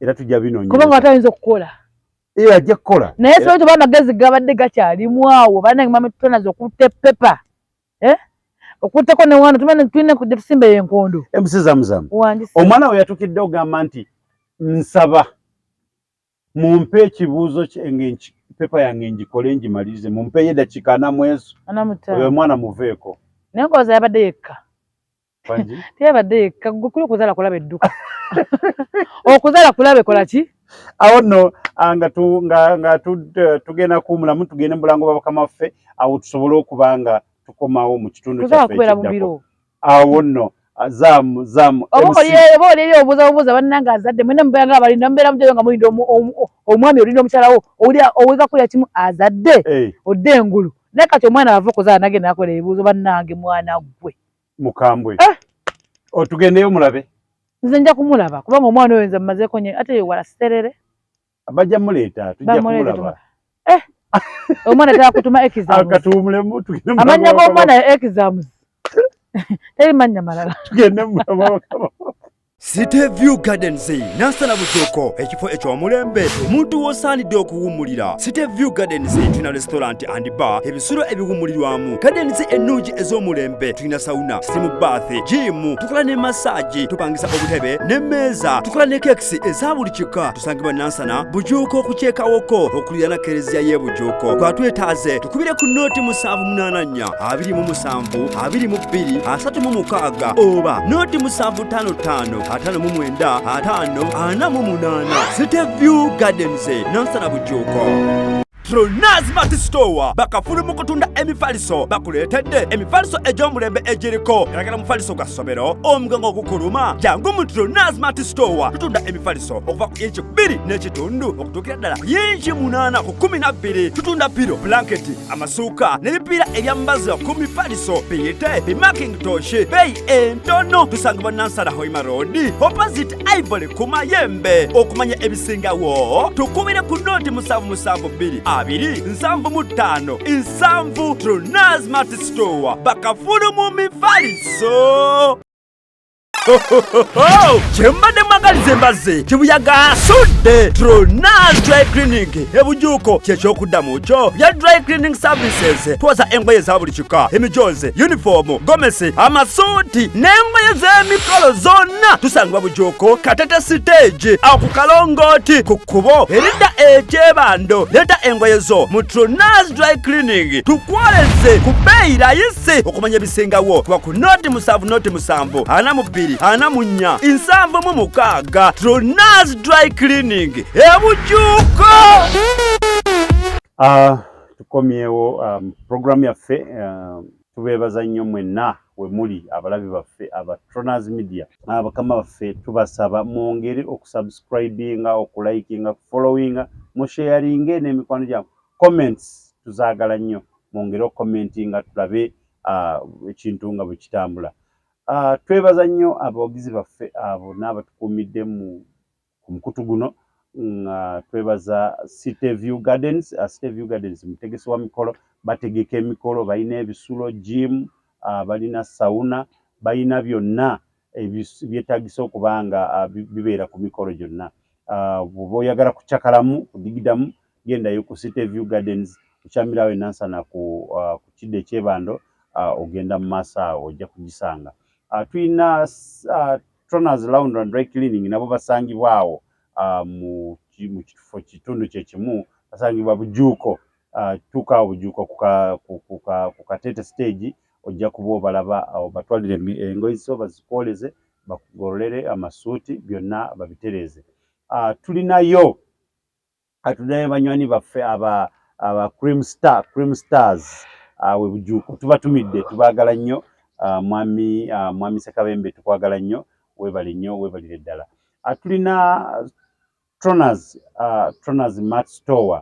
era tujja binoonyereza kubanga atayinza okukola ajja kukola naye sobola tuba amagezi gabadde gakyalimu awo bannange mama tutonazi okutta epepa okutteko ne wano tulina kujja tusimbeyo enkondo emusizamuzamu omwana we yatukidde ogamba nti nsaba mumpe ekibuuzo pepa yange ngikole ngimalirize mumpeyo eddakiika 4 mwezo oyo omwana muveeko naye ngoza yabadde yekka teyabadde yekka gwe kuli okuzaala kulaba edduka okuzaala kulaba ekola ki awo nno nga tugenda kuwumulamu tugende mu bulango bwabakama ffe awo tusobole okuba nga tukomawo mu kitundu kyaffe awo nno zaamu oba oli eri obuuza bannanga azadde mwena mubeera abalinda mubeera mujayo nga mulinda omwami olinda omukyalawo owega kulya kimu azadde odde engulu naye kati omwana ava okuzaala nagenda akola ebibuuzo bannange mwana gwe mukambwe otugendeyo mulabe nze nja kumulaba kubanga omwana oyo nze mumazeeko nye ate ye wala siterere bajja muleeta tujja kumulaba omwana terakutuma exams amanya g'omwana exams teri mannya malala tugende mulaba City View Gardens nasana bujoko ekifo ekyomulembe omuntu wosaanidde okuwummulira. City View Gardens tulina restaurant and bar ebisulo ebiwummulirwamu. Gardens ennungi ez'omulembe tulina sauna, steam bath, gym, tukola ne massage, tupangisa obutebe n'emmeeza, tukola ne cakes eza buli kika. Tusangibwa nansana bujoko ku kyekawoko okulira na kereziya y'e Bujoko. Twetaaze tukubire ku nooti 784 27 22 36 oba nooti 755 5 5 8 City View Gardens nansana bujoko. Tronazmat Store bakafulu mu kutunda emifaliso bakuletedde emifaliso egy'omulembe egiriko eragala mufaliso gwa ssomero omugongo ogukuluma jangu mu Tronazmat Store tutunda emifaliso okuva ku inchi 2 n'ekitundu okutuukira ddala ku inchi 8 ku 12 tutunda pilo blanketi amasuuka n'ebipiira ebyambaza ku mifaliso biyite bimakintoshi beeyi entono tusangibwa Nansana Hoima Road opposite Ivory ku Mayembe okumanya ebisingawo tukubire ku noti 772 275 Nsanvu Tronazmat Store bakafulu mu mifaliso. Chembade mwagalize mbaze chibuyaga asudde Tronaz Dry Cleaning ebujuko kyekyokudamu kyo bya dry cleaning services twaza engoye za buli kika emijoze uniform gomesi amasuti n'engoye z'emikolo zonna tusangibwa bujuko katete stage awo ku Kalongoti ku kkubo erida ekyebando leta engoye zo mu Tronaz Dry Cleaning tukwaleze ku bbeeyi layisi okumanya ebisingawo kuba ku noti 7 ana mu 2 ana munya 7 Tronaz Dry Cleaning ebujuko. Tukomyewo program yaffe tubeebaza nnyo mwenna wemuli abalabi baffe aba Tronaz Media abakama baffe tubasaba mwongere okusubscribinga okulikinga followinga musharinge n'emikwano gyammwe comments tuzaagala nnyo mwongere okucommentinga tulabe ekintu nga bwe kitambula. Twebaza nnyo abawagizi baffe abo n'abatukuumidde mu mukutu guno. Twebaza City View Gardens mutegesi wa mikolo bategeka emikolo balina ebisulo gym balina sauna balina byonna byetagisa okubanga bibeera ku mikolo gyonna. Bw'oba oyagala kucakalamu kudigidamu gendayo ku City View Gardens kukyamirawo Nansana ku kidde ekyebando ogenda mu maaso awo ojja kugisanga. Tulina Tronaz Laundry and Dry Cleaning nabo basangibwawo mu kifo kitundu kyekimu basangibwa bujuuko tuuka bujuuko ku katete stage ojja kuba obalaba batwalire engoye zo bazikoleze bakugololere amasuuti byonna babitereze. Tulinayo banywanyi baffe aba Cream Stars we bujuuko tubatumidde tubaagala nnyo. Mwami Sekabembe tukwagala nnyo webale nnyo webalire ddala. Tulina Tronaz Mart Store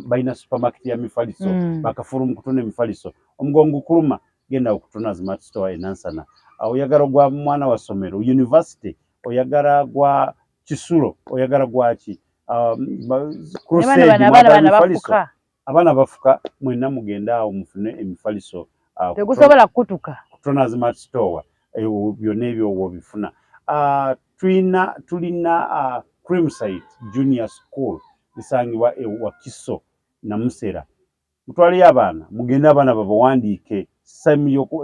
balina supermarket ya mifaliso bakafulu mu kutunda emifaliso omugongo kuluma genda ku Tronaz Mart Store Nansana. Oyagala gwa mwana wa somero university oyagala gwa kisulo oyagala gwaki abana bafuka mwenna mugenda awo mufune emifaliso tegusobola kutuka Tronaz Mart Store byonna ebyo wobifuna. Tulina Creamside Junior School bisangibwa Wakiso Namusera. Mutwale abaana mugenda abaana babawandiike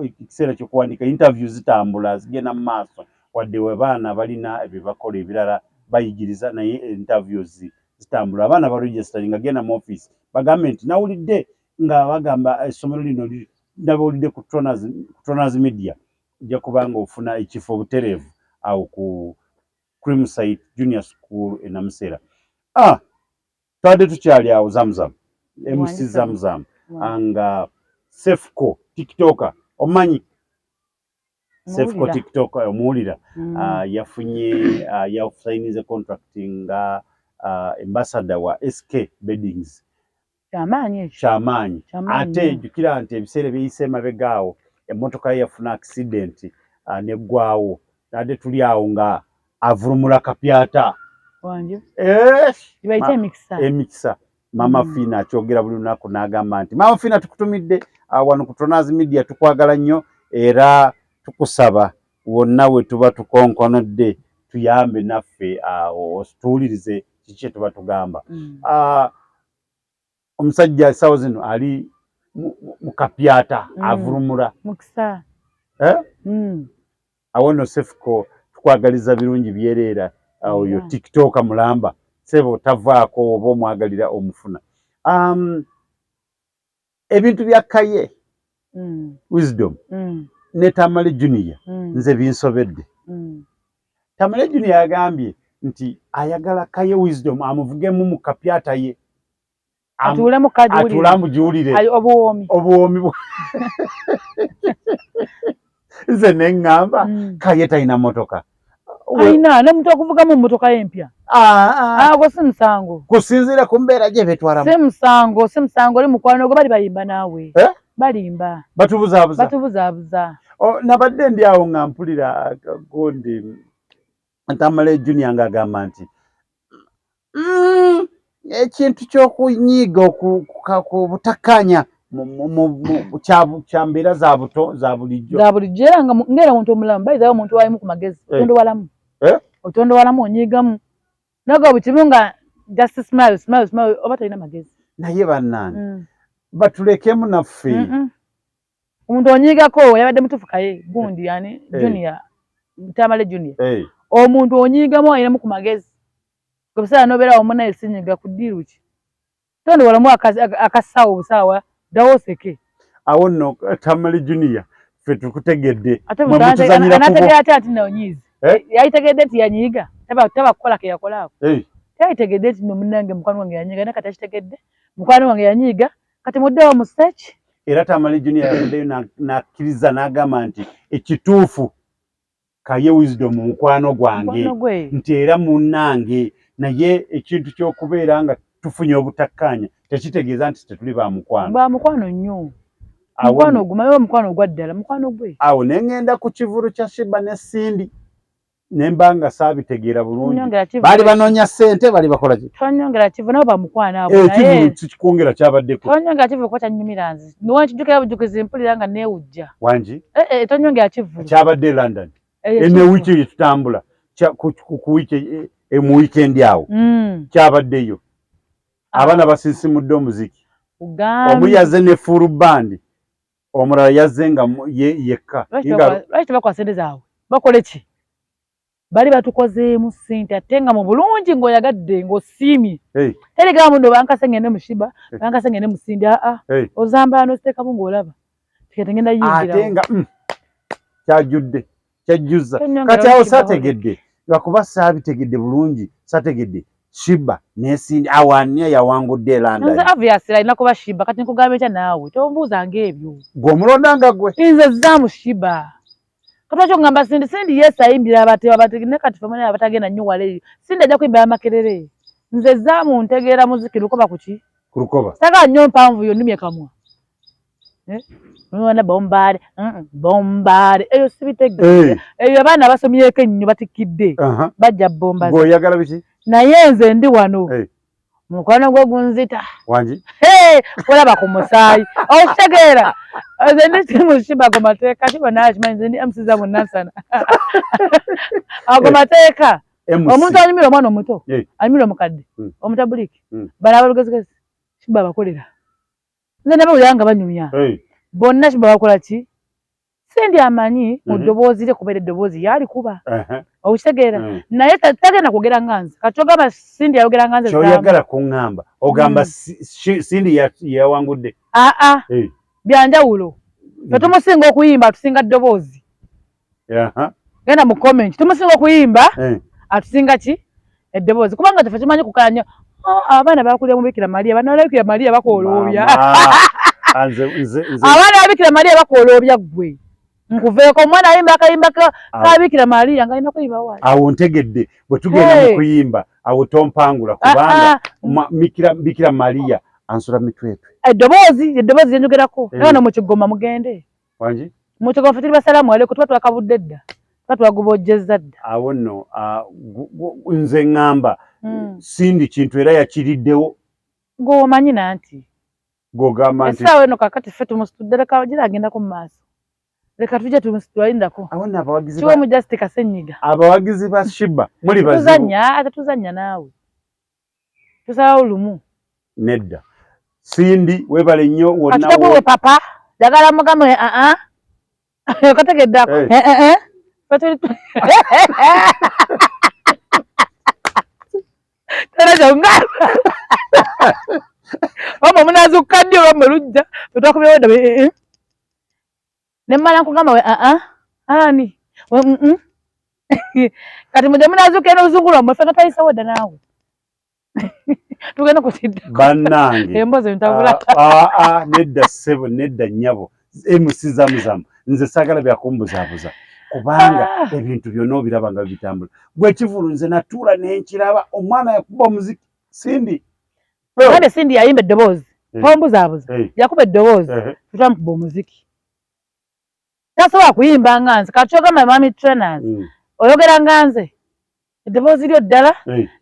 ekiseera ky'okuwandiika interview zitambula zigenda mu maaso wadde we baana balina ebibakola ebirala bayigiriza naye interviews zitambula abaana baregisteringa genda mu office bagambe nti nawulidde nga bagamba essomero lino ndabulidde ku Tronaz Media ojja kubanga ofuna ekifo butereevu awo ku Creamside Junior School Namusera. Twadde tukyali awo Zamzam MC Zamzam nga Sefco TikToker omanyi Sefco TikToker omuwulira yafunye yasayinize contracting nga ambassador wa SK Beddings Kyamaanyi ate jukira nti ebiseera byeyise emabegaawo emotoka ye yafuna accident neggwaawo ate tuli awo nga avurumula kapyata wanje emikisa Mama Fina akyogera buli lunaku n'agamba nti Mama Fina tukutumidde wano ku Tronaz Media tukwagala nnyo era tukusaba wonna we tuba tukonkonodde tuyambe naffe osituulirize kiki tuba tugamba. Omusajja essaawa zino ali mu kapyata avurumula mukisa awono Sefco tukwagaliza birungi byereera oyo TikToker mulamba sebo tavaako oba omwagalira omufuna. Ebintu bya Kaye Wisdom ne Tamale Junior nze binsobedde. Tamale Junior yagambye nti ayagala Kaye Wisdom amuvugemu mu kapyata ye atulemu kadi uli atulamu julire ayo obuomi nze nengamba kayeta ina motoka aina ne muntu okuvuga mu motoka empya go simsango kusinzira kumbera je betwara simsango ali mukwano go bali bayimba nawe balimba batubuzabuza nabadde ndi awo nga mpulira gondi Ntamale Junior nga agamba nti ekintu ky'okunyiga ku butakanya kyambeera za bulijjo era ngera muntu omulamu bayizawo omuntu walimu ku magezi otondo walamu onyigamu nago bukimu nga just smile oba talina magezi naye bannange batulekemu naffe omuntu onyigako yabadde mutufukaye gundi yani Junior Ntamale Junior omuntu onyigamu ayinamu ku magezi kubisala nobeera omuna esinyiga ku diruki tondo walamu akasawo obusawa dawoseke awo nno Ntamale Junior fe tukutegedde anategera ati naonyizi yayitegedde nti yanyiga taba kukola ke yakolaako yayitegedde nti nomunange mukwano wange yanyiga nakati akitegedde mukwano wange yanyiga kati muddewo mu search era Ntamale Junior yaddeyo nakkiriza n'agamba nti ekituufu kaye wisdom mukwano gwange nti era munnange naye ekintu ky'okubeera nga tufunye obutakkaanya tekitegeeza nti tetuli ba mukwano nnyo mukwano ogumayo mukwano ogwa ddala mukwano gwe awo nengenda ku kivulu kya Shiba ne Sindi nembanga saabitegeera bulungi baali banoonya ssente bali bakola ki tonyongera kivu nabo bamukwana abo naye kikwongera kyabaddeko tonyongera kivu kwa kyanyumira nze niwankijjukira bujukizi mpulira nga neewujja wangi tonyongera kivu kyabadde London ene wiki yetutambula ku wiki mu weekend awo kyabaddeyo abaana basinsimudde omuziki omu yazze ne full band omulala yazze nga yekka lwaki tebakwa sente zaabwe bakole ki bali batukozeemu ssente ate nga mu bulungi ng'oyagadde ng'osiimye terigaba muno bankase ngende mu Shiba bankase ngende mu Sindi ozambala n'oziteekamu ng'olaba teketengenda yingira ate nga kyajjudde kyajjuza kati awo saategedde lwakuba saabitegedde bulungi saategedde Shiba ne Sindi awanya yawangudde London nze obviously alina kuba Shiba kati nkugamba ekya naawe tombuuzanga ebyo gw'omulondanga gwe nze zaamu Shiba katwakyo ngamba Sindi yes ayimbira abategene kati famana abatagenda nnyo waleeyo Sindi ajja kuyimbira amakerere nze zaamu ntegeera muziki lukoba kuki ku lukoba saka nnyo mpanvu yo nnumye kamwa mwana bombare eyo sibitegeera eyo abaana basomyeko ennyo batikidde bajja bomba gwoyagala biki naye nze ndi wano mukwano gwo gunzita wangi olaba ku musaayi okitegeera nze ndi mu Shiba ago mateeka kiba nakimanyi nze ndi amusiza mu Nansana ago mateeka omuntu anyumira omwana omuto anyumira omukadde omutabuliki balaba lugezigezi Shiba bakolera nze nabawulira nga banyumya bonna Shiba bakola ki Sindi amanyi mu ddoboozi lye kubeera eddoboozi yalikuba okitegeera naye tagenda kwogera nga nze kati ogamba Sindi yayogera nga nze kyoyagala kuŋŋamba ogamba Sindi yawangudde byanjawulo fe tumusinga okuyimba atusinga ddoboozi genda mu comment tumusinga okuyimba atusinga ki eddoboozi kubanga tefe tumanyi kukanya abaana bakulira mu Bikira Maria bana Bikira Maria bakooloobya abaana babikira Maria bakooloobya gwe nkuveeko omwana ayimba akayimba ka Bikira Maria nga alina kuyimba wali awo ntegedde bwe tugenda mu kuyimba awo tompangula kubanga Bikira Maria ansula mitwetwe eddoboozi lyenjogerako nabano mu Kigoma mugende wangi mu Kigoma fe tuli basalamu aleko tuba twakabudde dda tuba twagubojjezza dda awo nno nze ŋŋamba Sindi kintu era yakiriddewo gwomanyi nanti gwogamba nti essaawa eno kakati ffe tumusitudde leka gira agendako mu maaso leka tujje tumusitulindako kiwe mu Justin Kasenyiga abawagizi ba Shiba muli tuzannya tetuzannya naawe tusalawo lumu nedda Sindi webale nnyo wonna katugwe papa jagala mugamwe kategeddako terajonga omo munazuka ddyo olwamwe lujja tetwakubeewo dda ne mmala nkugamba we ani kati muje munazuka eno oluzungu lwammwe ffe nga twayisawo dda naawe tugenda kusidda bannange emboozi ntabula nedda ssebo nedda nnyabo MC zamuzamu nze saagala byakumbuzaabuza kubanga ebintu byonna obiraba nga bitambula gwe kivulu nze natuula nenkiraba omwana yakuba omuziki Sindi kandi Sindi yayimba eddoboozi tombuzaabuza yakuba eddoboozi tutamukuba omuziki tasobola kuyimba nga nze kati kyogamba mami trainers oyogera nga nze eddoboozi lyo ddala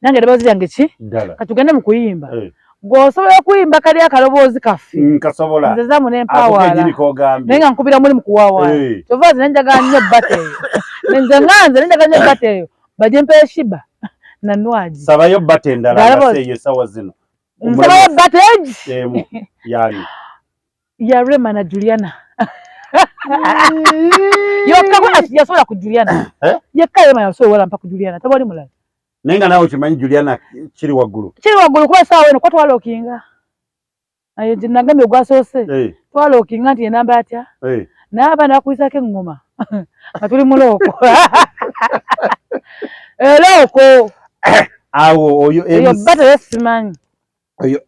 nange eddoboozi lyange ki kati tugende mu kuyimba gw'osobola okuyimba kali akaloboozi kaffe nze zamu n'empawaala naye nga nkubira muli mu kuwaawaala kyova nze nenjagala nnyo ebbata eyo nze nga nze nenjagala nnyo ebbata eyo bajje mpa eshiba nanwaji sabayo bbata endala eyo esawa zino nsabayo ebbata egi yani ya Rema na Juliana yokka yasobola ku Juliana yekka Rema yasobola mpa ku Juliana tabali mulala nenga nawe kimanyi Juliana kiri waggulu kuba sawa eno kwa twalookinga ayo nje nagamye ogwasoose twalookinga nti enamba atya n'abaana bakuyisako eŋŋoma nga tuli mulooko elooko awo oyo bbata yesimanyi oyo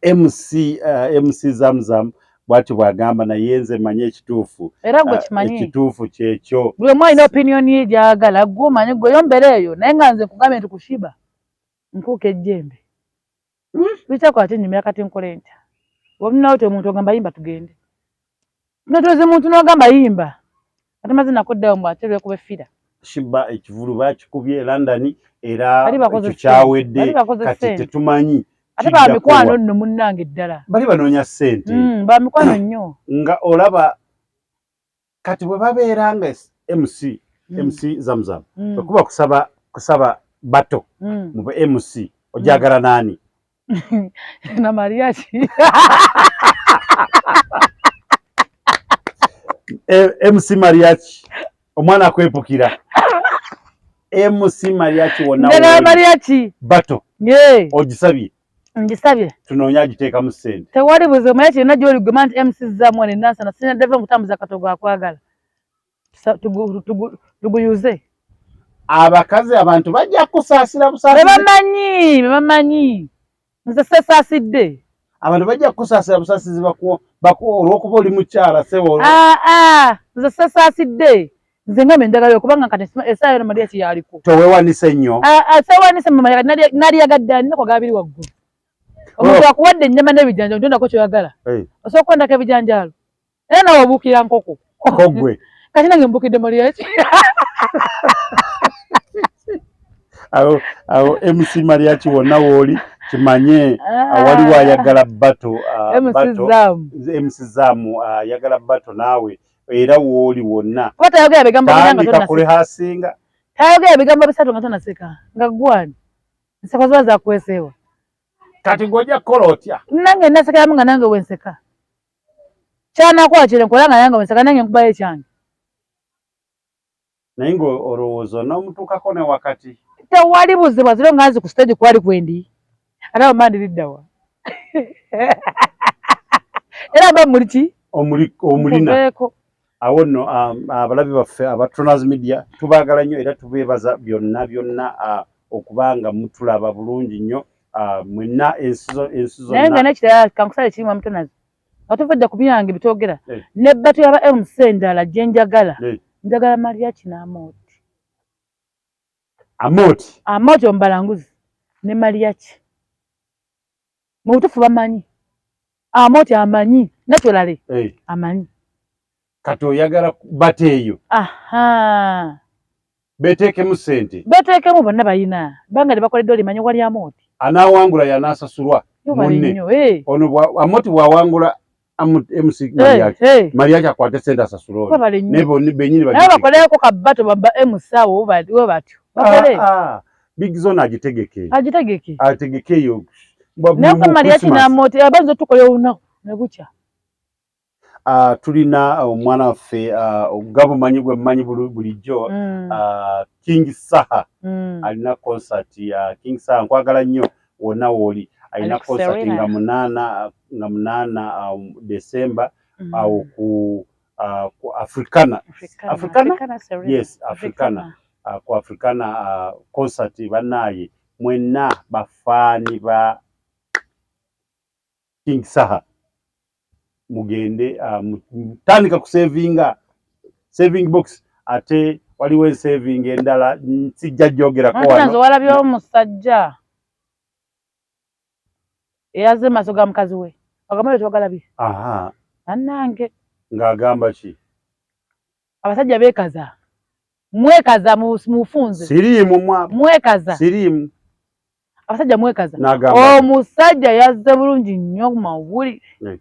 MC Zamzam bwati bwagamba naye nze manye ekituufu era gwe kimanyi ekituufu kyekyo buli omu alina opinion ye gyagala gwe omanyi gwe yombera eyo naye nga nze nkugambye nti kushiba nkuuka ejjembe bikyako nyimira kati nkole ntya omunawo te omuntu ogamba yimba tugende notoze muntu n'ogamba yimba ate maze nakoddayo mbwaterwe kuba effira shiba ekivulu bakikubye London era ekyo kyawedde kati tetumanyi ate ba mikwano nno munnange ddala bali banoonya ssente ba mikwano nnyo nga olaba kati bwe babeeranga MC Zamzam okuba kusaba bato mu MC ojagala nani na mariachi MC mariachi omwana akwepukira MC mariachi wonna na mariachi bato ogisabye ngisabye tunoonya agiteeka mu ssente tewali buzibu maye kirina gy'oli guma nti MC zamwe nenansa nasina deve mutambuza katogo akwagala tuguyuze abakazi abantu bajja kusaasira busaasira bebamanyi nze sesaasidde abantu bajja kusaasira busaasizi olw'okuba oli mukyala sebo nze sesaasidde nze nga menjagalayo kubanga kati esaayo no Maria kiyaliko toweewanise nnyo sewanise naliyagadde anako gabiri waggulu omuntu akuwadde ennyama n'ebijanja ontondako kyoyagala osobola okwendako ebijanjaalo era nawe obuukira nkoko gwe kati nange mbuukidde Maria ki awo MC Maria ki wonna wooli kimanye waliwo ayagala bato MC Zamu ayagala bato naawe era wooli wonna tandika kulihasinga tayogera ebigambo bisatu nga tonaseka nga gwani nseko ziba zakweseewa kati ng'ojja kukola otya nange nasekeramu nga nange wenseka kyanakwakire nkola nga nange wenseka nange nkubayo ekyange naye ng'olowooza n'omutuukako ne wakati tewali buzibu ziro nga nzi ku stage kwali kwendi ate omandiriddawa era mba muli ki omulina awo nno abalabi baffe aba Troners Media tubaagala nnyo era tubeebaza byonna okubanga mutulaba bulungi nnyo mwenna ensi zonna naye nga nekirala kankusale kirimu amutonazi nga tuvedde ku byange bitwogera nebbatu yaba MC endala gye njagala njagala Maria kinaamoti amoti omubalanguzi ne Maria ki mu butuufu bamanyi amoti amanyi naturally amanyi kati oyagala bata eyo beteekemu ssente beteekemu bonna bayina banga tebakoledde olimanyi wali amoti anaawangula yanaasasulwa munne ono amoti bw'awangula MC Maria akwate ssente asasula benyini naye bakolereko kabato bamba MC awo we batyo Big Zone agitegeke eyo naye Maria kinamoti abanza otukola olunaku ne bukya tulina omwana waffe gabumanyi gwe mmanyi bulijjo King Saha alina concert King Saha nkwagala nnyo wonna wooli alina concert nga munaana December awo ku Africana yes Africana ku Africana concert bannaaye mwenna bafaani ba king saha mugende tandika ku saving box ate waliwo saving endala sijja jogera ko wano nzo walabye omusajja eyaze maso ga mukazi we agamale twagalabye annange ng'agamba ki abasajja beekaza mwekaza mufunze siriimu mwekaza siriimu abasajja mwekaza omusajja yazze bulungi nnyo ku mawulire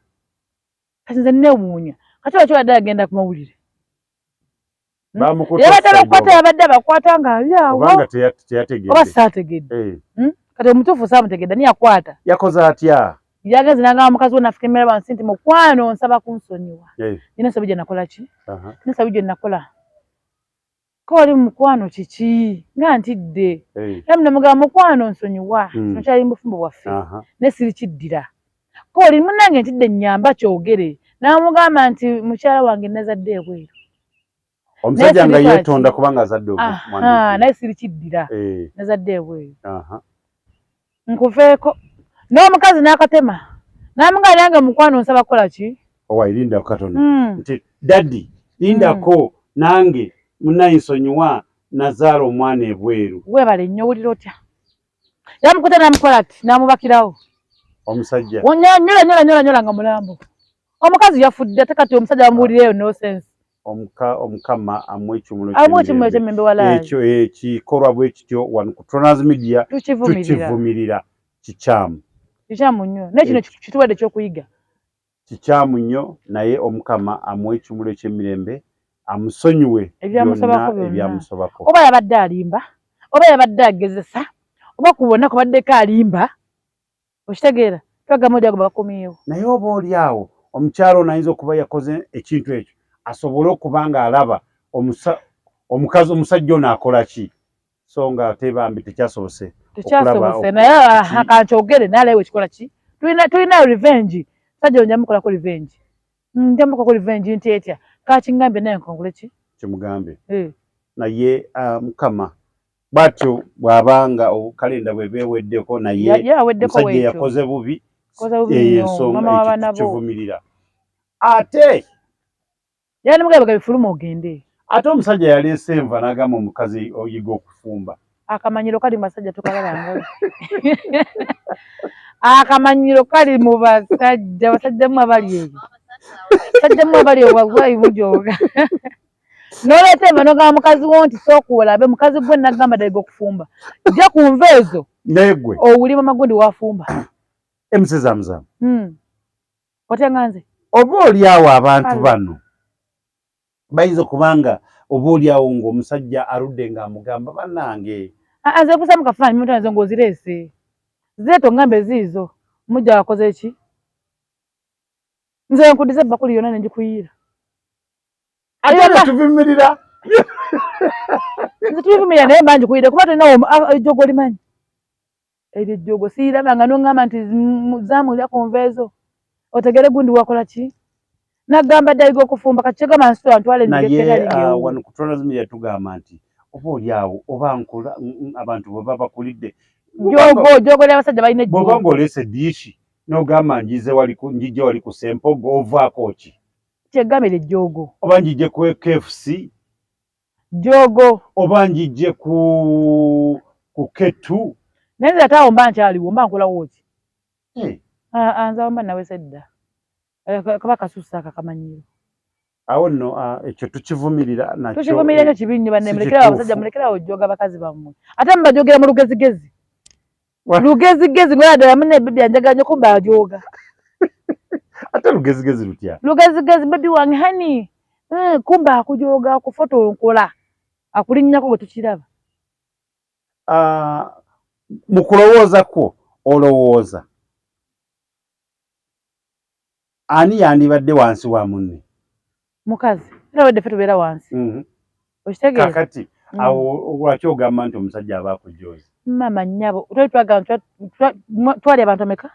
kati nze nneewuunya kati lwaki wadde agenda ku mawulire yabatala okukwata yabadde abakwata ng'ali awo oba saategedde kati omutuufu saamutegedde ani yakwata yakoze atya yagenze n'agamba mukazi we nafika emmere bansi nti mukwano nsaba kunsonyiwa nina ensobi gye nakola ki n'ensobi gye nakola ko oli mukwano kiki nga ntidde era munamugamba mukwano nsonyiwa kino kyali mu bufumbo bwaffe ne sirikiddira ko oli munnange ntidde nnyamba kyogere n'amugamba nti mukyala wange nazadde ebweru omusajja nga yeetonda kubanga azadde omwana naye sirikiddira nazadde ebweru nkuveeko n'omukazi n'akatema n'amugamba nange mukwano nsaba kukola ki owayi linda katono nti daddi lindako nange munayinsonyiwa nazaala omwana ebweru weebale nnyo owulira otya yamukuta n'amukola ati n'amubakirawo omusajja nyola nga mulambo omukazi yafudde ate kati omusajja bamuwulireyo no sense omukama amuwa ekimuli ky'emmembe walaali ekyo ekikolwa bwe kityo wano ku Tronaz Media tukivumirira kikyamu nnyo naye kino kituwadde ekyokuyiga kikyamu nnyo naye omukama amuwa ekimuli eky'emirembe amusonyiwe ebyamusobako oba yabadde alimba oba yabadde agezesa oba kubonna kubaddeko alimba okitegeera twagamba odi ago bakomyewo naye oba oli awo omukyalo ono ayinza okuba yakoze ekintu ekyo asobole okuba nga alaba omukazi omusajja ono akola ki so nga tebambi tekyasobose naye kankyogere naalayo wekikola ki tulina revenge musajja ono njamukolako revenge njamukolako revenge nti etya kakingambye naye nkongole ki kimugambe naye mukama bwatyo bw'abanga kalenda bwe beeweddeko naye omusajja yakoze bubi ensonga kivumirira ate yali mugabe bifuluma ogende ate omusajja yaleese enva n'agamba omukazi oyiga okufumba akamanyiro kali masajja tokalabanga akamanyiro kali mu basajja mu abali ebyo basajja mu abali obwagwayi bujoga noleeta enva n'ogamba mukazi wo nti sookuwolabe mukazi gwe nagamba dayiga okufumba jja ku nva ezo negwe owulima amagundi wafumba emusezamuzamu otya nga nze oba oli awo abantu bano bayinza okubanga oba oli awo ng'omusajja aludde ng'amugamba bannange nze kusa mu kafaananyi mutana zo ng'ozireese zireeta ongambe ziizo mujja wakoze eki nze nkudiza ebbakuli yonna nengikuyiira ate tuvumirira nze tubivumirira naye mba ngikuyiire kuba tulinawo ejjogo olimanyi eryo ejjogo siirabanga n'oŋŋamba nti zaamulira ku nva ezo otegere gundi wakola ki nagamba dayiga okufumba kakigamba nsitula ntwale naye wano ku Tronaz Media tugamba nti oba oli awo oba nkola abantu bwe baba bakulidde jogo ly'abasajja balina ejjogo bw'oba ng'oleese diishi n'ogamba njijje wali ku Sempogo ovaako ki kyegambira ejjogo oba njijje ku KFC jogo oba njijje ku Ketu naye nze ate awo mba nkyaliwo mba nkolawo ki nze awo mba nawese dda kaba kasusa akakamanyiro awo nno ekyo tukivumirira nakyo tukivumirira ekyo kibi nnyo banne mulekerawo abasajja mulekerawo joga bakazi bammwe ate mubajogera mu lugezigezi lugezigezi ngoya ddala munne bebi anjagala nnyo kumbe ajoga ate lugezigezi lutya lugezigezi bebi wange hani kumbe akujoga akufoto nkola akulinnyako bwe tukiraba mu kulowooza kwo olowooza ani yandibadde wansi wa munne mukazi era wedde ffe tubeera wansi okitegeeza kakati awo lwaki ogamba nti omusajja aba akujoozi mama nnyabo twali twagala twali abantu ameka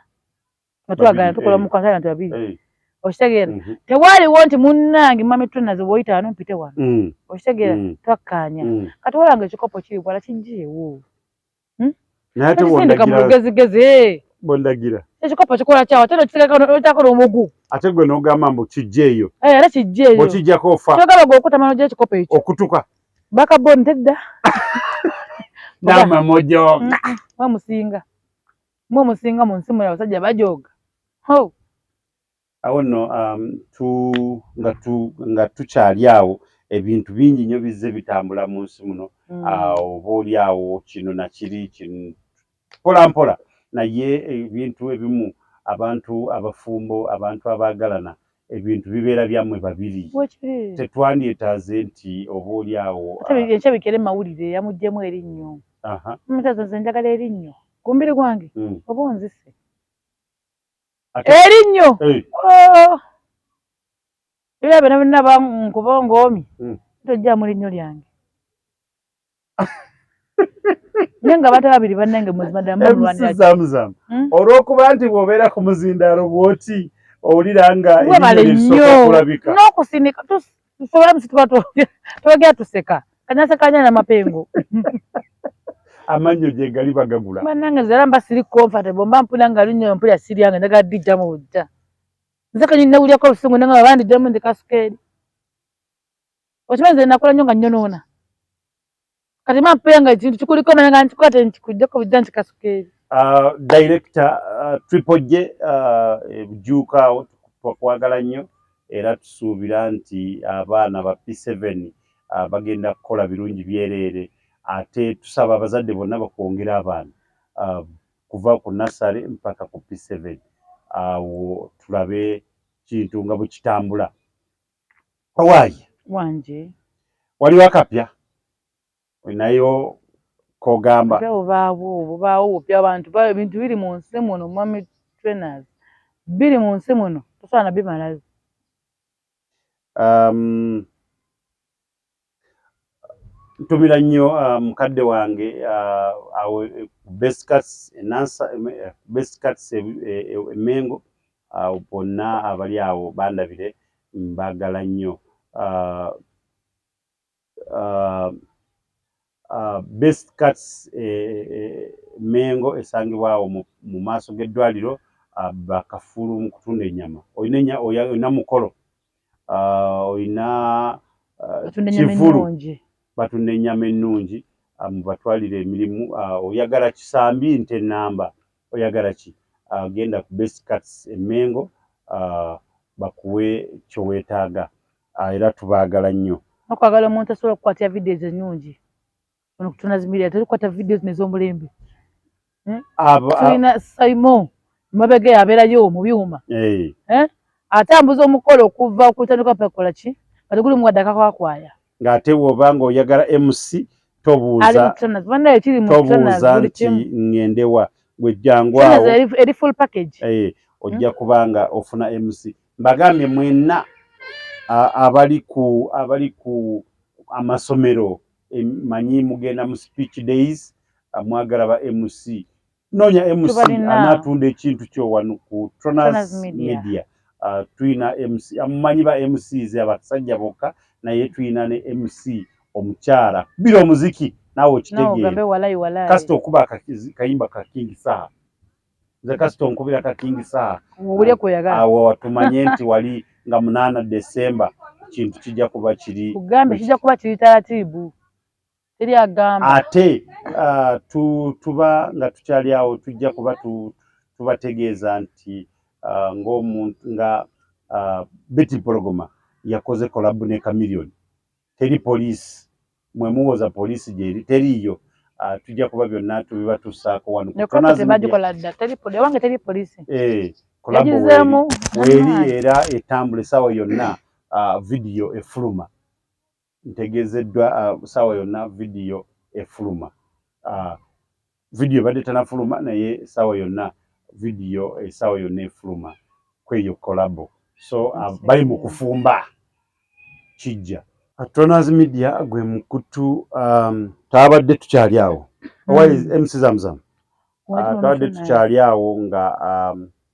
nga twagala tukola mu kwantali abantu babiri okitegeera tewaaliwo nti munnange mami Tronaz bw'oyitaano mpite wano okitegeera twakkaanya kati walanga ekikopo kiri bwala kijjeewo naye sindika mu lugezigezi bondagira ekikopo kikola kyawa teno kitekako n'omugu ate gwe n'ogamba mbu kijja eyo era kijja eyo bw'okijjako ofa kyogaba gw'okutamano gy'ekikopo ekyo okutuka bakaboni tedda n'amamojo mwemusinga mu nsi mulala abasajja bajooga awo nno nga tukyali awo ebintu bingi nnyo bizze bitambula mu nsi muno oba oli awo kino nakiri mpola mpola naye ebintu ebimu abantu abafumbo abantu abaagalana ebintu bibeera byammwe babiri tetwandyetaaze nti oba oli awo ekyabikere mawulire yamugjemu erinnyo mutazoze njagala erinnyo gumbiri gwange oba onzise erinnyo era bena bena bankuba ngoomi tojjamu linnyo lyange naye nga abantu babiri bannange muzima ddala olw'okuba nti bw'obeera ku muzindaalo bw'oti owulira nga nnyo n'okusindika tusobola musi tuba twogera tuseka kanyasekanya n'amapengo amannyo gye gali bagagula bannange nze era mba siri comfortable mba mpulira nga linnyo mpulira siri yange njagala ddijja mu bujja nze kanyini nawulyako obusungu nanga babandijjamu ndi kasukeeri okimanyi nze nakola nnyo nga nnyonoona kati mba mpulira nga ekintu kikuliko manya nga nkikukwate nkikuggyako bujja nti kasukeeri director Triple J bujuuka awo tukwagala nnyo era tusuubira nti abaana ba P7 bagenda kukola birungi byereere ate tusaba abazadde bonna bakwongera abaana kuva ku nasale mpaka ku P7 awo tulabe kintu nga bwe kitambula owaaye wanje waliwo akapya olinayo kogamba obaawo obupya abantu ebintu biri mu nsi muno mwami trainers biri mu nsi muno tosobola na bimalayo ntumira nnyo mukadde wange awo best cuts emengo bonna abali awo bandabire mbagala nnyo best cuts mengo esangibwa awo mu maaso g'eddwaliro bakafulu mu kutunda ennyama olina mukolo olina kivulu batunda ennyama ennungi mubatwalire emirimu oyagala kisambi nte ennamba oyagala ki genda ku best cuts emengo bakuwe kyoweetaaga era tubaagala nnyo okwagala omuntu asobola okukwatira videos ennungi ono kutuna zimiria tukwata videos nez'omulembe tulina Simon mabega yabeerayo mu byuma atambuza omukolo okuva okutandika pakola ki kati guli muwadde akakwakwaya ng'ate bw'oba ng'oyagala MC tobuuza nti ŋŋendewa gwe jjangu awo eri full package ojja kubanga ofuna MC mbagambye mwenna abali ku amasomero manyi mugenda mu speech days mwagala ba MC noonya MC anaatunda ekintu kyo wano ku Troners Media tuyina MC amumanyi ba MCs abasajja bokka naye tuyina ne MC omukyala biro omuziki naawe okitegeera kasita okuba kayimba ka King Saha nze kasita onkubira ka King Saha awo watumanye nti wali nga 8 December kintu kijja kuba kiri kugambe kijja kuba kiri taratibu teri agamba ate tuba nga tukyali awo tujja kuba tubategeeza nti ng'omuntu nga Betty Pologoma yakoze collab ne Chameleone teri police mwemuwoza police gyeri teriyo tujja kuba byonna tubibatuusaako wano weri era etambula essaawa yonna video efuluma ntegeezeddwa essaawa yonna video efuluma video badde tanafuluma naye essaawa yonna video essaawa yonna efuluma kweyo kolabo so bali mu kufumba kijja Troners Media gwe mukutu twabadde tukyali awo MC Zamzam twabadde tukyali awo nga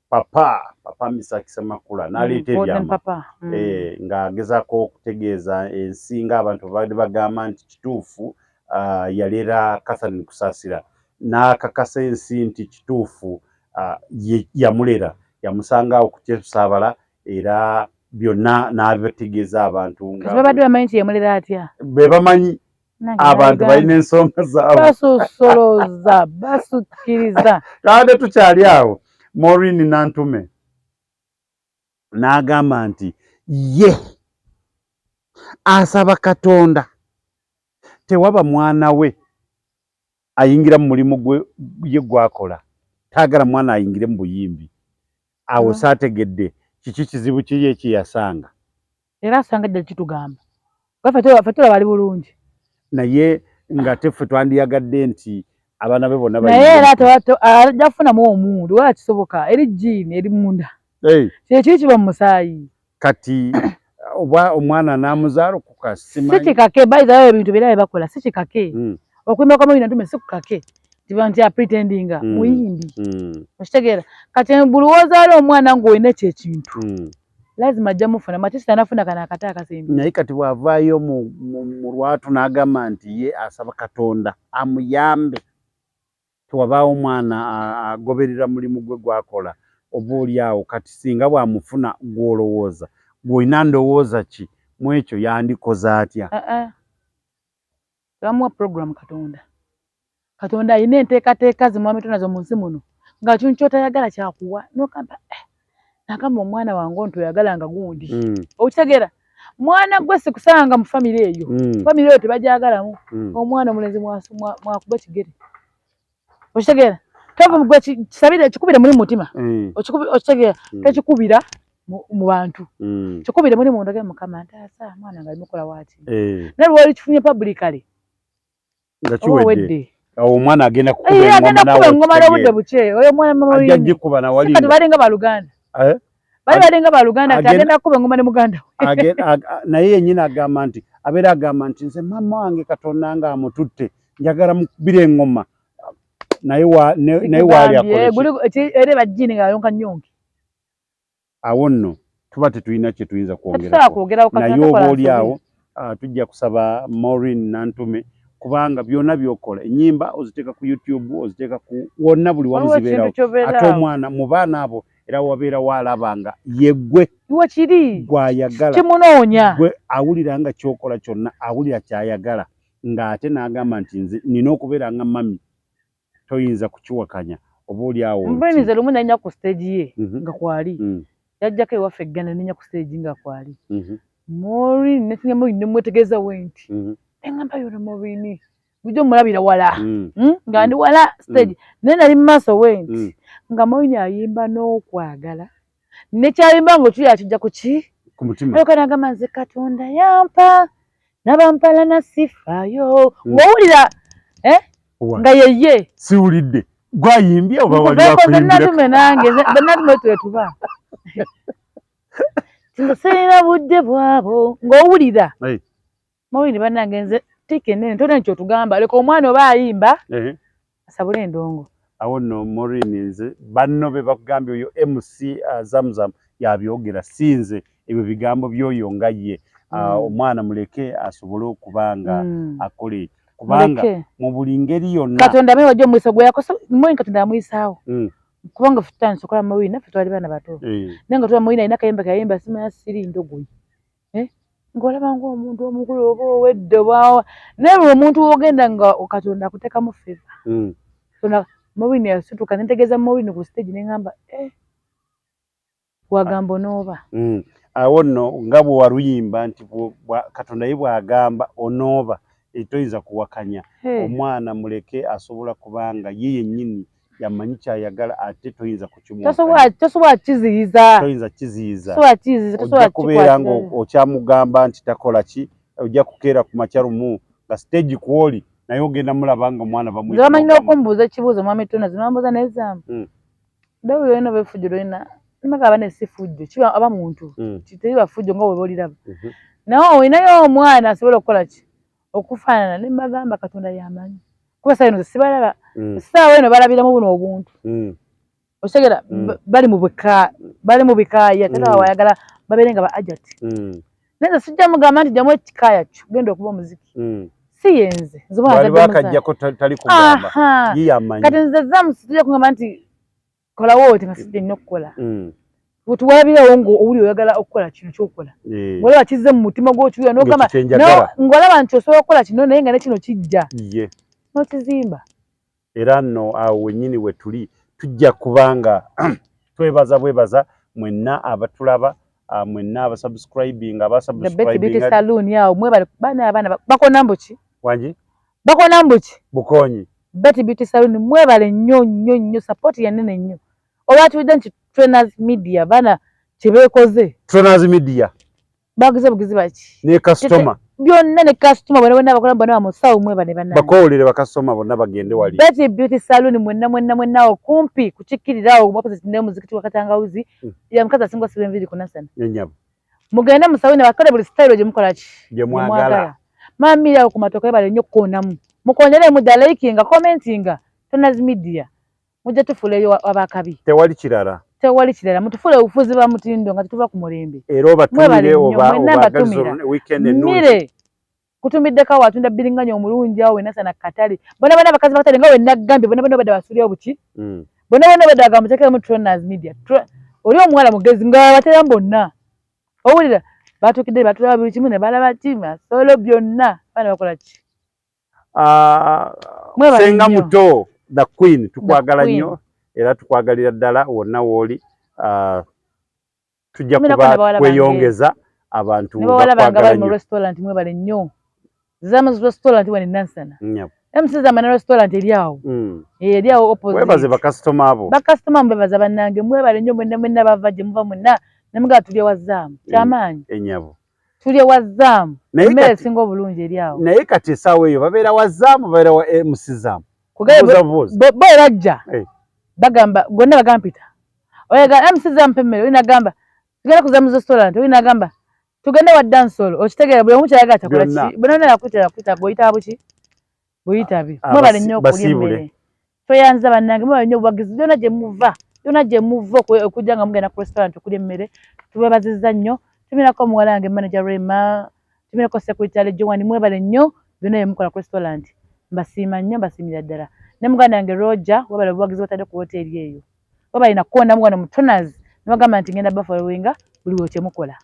papa Misakisa Makula n'aleeta ebyama nga agezaako okutegeeza ensi ng'abantu babadde bagamba nti kituufu yaleera Catherine Kusaasira n'akakasa ensi nti kituufu yamulera yamusanga okukyesabala era byonna n'abitegeza abantu nga babadde bamanyi nti yamulera atya be bamanyi abantu balina ensonga zaabwe basusoloza basukiriza kade tukyali awo Maureen Nantume n'agamba nti ye asaba Katonda tewaba mwana we ayingira mu mulimu gwe gwakola taagala mwana ayingire mu buyimbi awo saategedde kiki kizibu kiri ekiyasanga era asanga jja kitugamba fatula bali bulungi naye nga teffe twandiyagadde nti abaana be bonna naye era ajja kufunamu omundu wala kisoboka eri jiini eri munda kyekiri kiba mu musaayi kati oba omwana n'amuzaala okuka simanyi si kikake bayizayo ebintu bera bye bakola si kikake okuyimba kwa Maureen Nantume si kukake tiba nti apretendinga muyimbi okitegeera kati buli wozaala omwana ng'olina ekyo ekintu lazima ajja mufuna matisi anafuna kana akati akasembi naye kati bw'avaayo mu lwatu n'agamba nti ye asaba Katonda amuyambe tewabaawo omwana agoberera mulimu gwe gwakola oba oli awo kati singa bw'amufuna gw'olowooza gw'olina ndowooza ki mu ekyo yandikoze atya tebamuwa program Katonda alina enteekateeka zimwami tonazo mu nsi muno nga kintu ky'otayagala kyakuwa n'ogamba nagamba omwana wange onto oyagalanga gundi okitegeera mwana gwe sikusanga mu famire eyo famire eyo tebajagalamu omwana omulenzi mwakuba kigere okitegeera tova gwe kisabire kikubire muri mutima okitegeera tekikubira mu bantu kikubire muri munda ge Mukama ntasa mwana nga alimokola wati ne lwali kifunye publicly nga kiwedde omwana agenda kukuba engoma n'obudde buke oyo mwana Maureen ajja na wali kati balinga baluganda balinga baluganda agenda kuba engoma ne muganda naye yennyini agamba nti abeera agamba nti nze mama wange Katonda nga amututte njagala mukubira engoma naye waali akola era bajjini nga yonka nyonki awo nno tuba tetulina kye tuyinza kwogera naye oba oli awo tujja kusaba Maureen Nantume kubanga byonna byokola ennyimba oziteeka ku YouTube oziteeka ku wonna buli wamu zibeerawo ate omwana mu baana abo era wabeera waalabanga yeggwe gw'ayagala kimunoonya gwe awulira nga kyokola kyonna awulira kyayagala ng'ate n'agamba nti nze nina okubeera nga mami toyinza kukiwakanya oba oli awo mbulirize lumu nanya ku stage ye nga kwali yajjako ewaffe eggana nenya ku stage nga kwali Maureen nemwetegeeza wenti engamba yona Maureen bujo mulabira wala nga ndi wala stage naye nali mu maaso wenti nga Maureen ayimba n'okwagala nekyayimba ng'otuli akijja ku mutima alyoka n'agamba nze Katonda yampa nabampala nasifaayo ng'owulira nga yeye siwulidde gwayimbye oba wali wakuyimbira Nantume nange Nantume twetuba sirina budde bwabo ng'owulira Maureen bannange nze tike nene tona nkyo tugamba leka omwana oba ayimba asabule endongo awo nno Maureen nze banno be bakugambye oyo MC Zamzam yabyogera sinze ebyo bigambo by'oyo nga ye omwana muleke asobole okubanga akole kubanga mu buli ngeri yonna Katonda me wajja omwiso gwe yakosa Maureen Katonda amwisaawo kubanga futansi sokola Maureen naffe twali baana bato naye nga tuba Maureen alina kayimba simanya siri ndogoyi ng'olaba ng'omuntu omukulu oba owedde obwawa naye buli omuntu wogenda nga Katonda akuteekamu feva Maureen yasituka nentegeeza Maureen ku stage neŋŋamba wagamba onooba awo nno nga bwe waluyimba nti Katonda ye bw'agamba onooba toyinza kuwakanya omwana muleke asobola kubanga ye yennyini yamanyi kyayagala ate toyinza tosobola kiziyiza toyinza kiziyiza ojja kubeera nga okyamugamba nti takola ki ojja kukeera ku makyalumu nga stage kwoli naye ogenda mulaba nga omwana bamanyina okumbuuza ekibuuzo mwami tona zinambuuza nezaamu dawe yolina befujjo lolina nimagaba nesi fujjo kiba aba muntu kiteriba fujjo nga bwe boliraba naye olinayo omwana asobola okukola ki okufaanana ne mbagamba Katonda yamanyi kuba saa eno sibalaba essaawa eno balabiramu buno obuntu okitegera bali mu bikaaya tera wayagala babeere nga ba ajati naye sijja mugamba nti jamu ekikaaya kyo genda okuba omuziki si yenze bakajjako tali kugamba ye yamanyi kati nze Zamu sijja kugamba nti kola wote nga sidde nnyo okukola wetuwabirawo ng'owuli oyagala okukola kino ky'okola ng'olaba kizze mu mutima gw'okiwulira n'ogamba ng'olaba nti osobola okukola kino naye nga ne kino kijja n'okizimba era nno awo wennyini we tuli tujja kubanga bwebaza mwenna abatulaba mwenna abasubscribing abasubscribing saloon yawo mwebale baana bakona mbuki wanji bakona mbuki bukonyi Betty Beauty Saloon mwebale nnyo support ya nene nnyo olwatuwidde nti Trainers Media bana kyebeekoze Trainers Media bagize bugizi baki ne customer byonna ne customer bonna abakola bonna bamusawo mwebale bana bakolere bakasoma bonna bagende wali Betty Beauty Saloon mwenna okumpi kuchikirirawo opposite ne muzikiti wakatangawuzi ya mkaza singo 7 kunasana nyanyabo mugende musawo ne bakole buli style gye mukola ki gye mwagala mamira ku matoka bale nnyo konamu mukonyere mudda likinga commentinga Trainers Media mujja tufuleyo abakabi tewali kirala mutufule ufuzi ba mutindo nga tutuva ku mulembe era obatumire oba weekend ennungi kutumidde kawa atunda biringanya omulungi awo wenasana katali bona bakazi bakatali nga wenagambye bona badda basulya obuki bona badda agamutekera mu Trainers Media oli omwala mugezi nga batera mbonna owulira batukidde batulaba buli kimu ne balaba kima solo byonna bana bakola ki senga muto the queen tukwagala nnyo era tukwagalira ddala wonna wooli tujja kuba kweyongeza abantu bakwagala mu restaurant mwebale nnyo zama restaurant wani nansana emsiza mana restaurant eriawo eriawo opposite webaze bakasitoma abo mbebaza bannange mwebale nnyo mwenna bava gye muva mwenna namuga tulye wazaamu kyamaanyi enyabo tulye wazaamu emmere singa obulungi eriawo naye kati essaawa eyo babeera wazaamu babeera musizaamu bo erajja bagamba gonna bagampita oyaga musizaamu pemmere olina gamba tugenda kuzamu restaurant olina gamba tugende wa dansolo okitegeera buli omu kyayaga takola ki bonana yakuta bw'oyita buki buyitabi mwebale nnyo okulya emmere tweyanza bannange mwebale nnyo obubagizi byonna gye muva okujja nga mugenda ku restaurant okulya emmere tubebazizza nnyo tumirako omuwala wange manager Rema tumirako secretary Joan mwebale nnyo byonna bye mukola ku restaurant mbasiima nnyo mbasiimira ddala ne muganda wange Roger webale obubagizi bwatadde ku hoteri eyo webale nakuwondamu wano mu Trainers nibagamba nti ngenda bafollowinga buli we kyemukola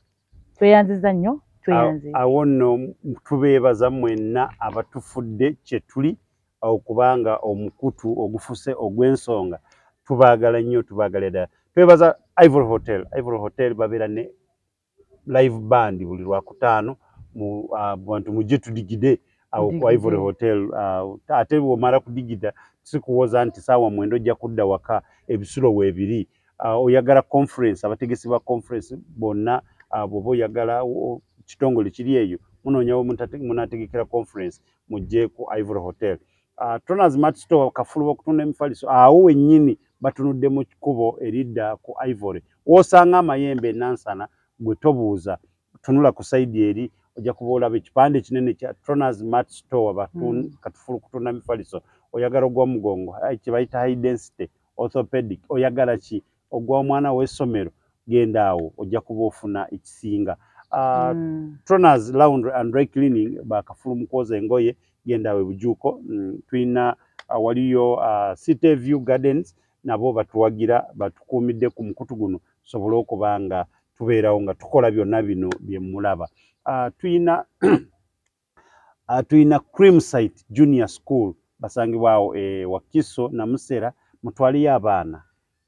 tweyanziza nnyo tweyanze awo nno tubeebaza mwenna abatufudde kye tuli okubanga omukutu ogufuse ogw'ensonga tubaagala nnyo tubaagala ddala twebaza Ivory Hotel babeera ne live band buli lwakutaano mu bantu mujje tudigide awo ku Ivory Hotel ate bw'omala kudigida sikuwoza nti saawa mwenda ojja kudda waka ebisulo weebiri oyagala conference abategesi ba conference bonna bw'oba oyagala kitongole kiri eyo munoonyawo munategekera conference mujje ku Ivory Hotel Trainers Mart Store kafuluba okutunda emifaliso awo wennyini batunudde mu kikubo eridda ku Ivory wosanga amayembe nansana gwe tobuuza tunula ku side eri ojja kuba olaba ekipande kinene kya Trainers Mart Store katufulu kutunda emifaliso oyagala ogwa mugongo kye bayita high density orthopedic oyagala ki ogwa omwana w'essomero genda awo ojja kuba ofuna ekisinga Trainers Laundry and Dry Cleaning bakafulu mukwoza engoye genda awo ebujuuko tulina waliyo City View Gardens nabo batuwagira batukuumidde ku mukutu guno sobola okubanga tubeerawo nga tukola byonna bino bye mulaba tulina Creamside Junior School basangibwawo Wakiso Namusera mutwaliyo abaana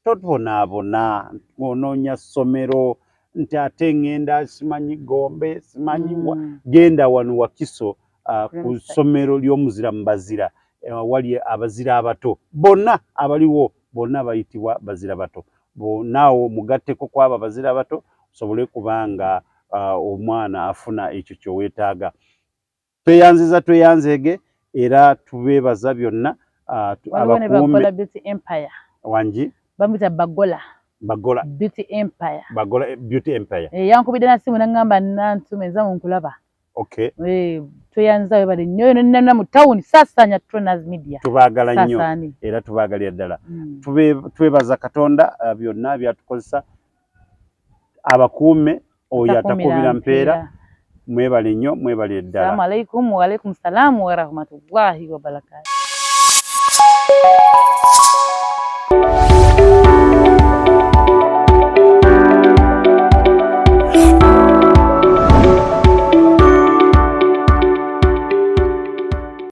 tobonaabona onoonya ssomero nti ate ngenda simanyi Gombe simanyi genda wano Wakiso ku ssomero ly'omuzira mu bazira wali abazira abato bonna abaliwo bonna bayitibwa bazira bato naawo mugatteko kwaba bazira abato osobole kubanga omwana afuna ekyo kyoweetaaga tweyanzege era tubeebaza byonna abakuume wanji bamwita Bagola Beauty Empire yankubidde na simu nangamba nantumeza mu nkulaba tweyanza webale nnyo nonna mu tawuni saasanya Trainers Media tubaagala nnyo era tubaagalira ddala twebaza Katonda byonna byatukozesa abakuume oyo atakubira mpeera mwebale nnyo mwebale ddala. Assalamu alaikum wa alaikum salam wa rahmatullahi wa barakatuh.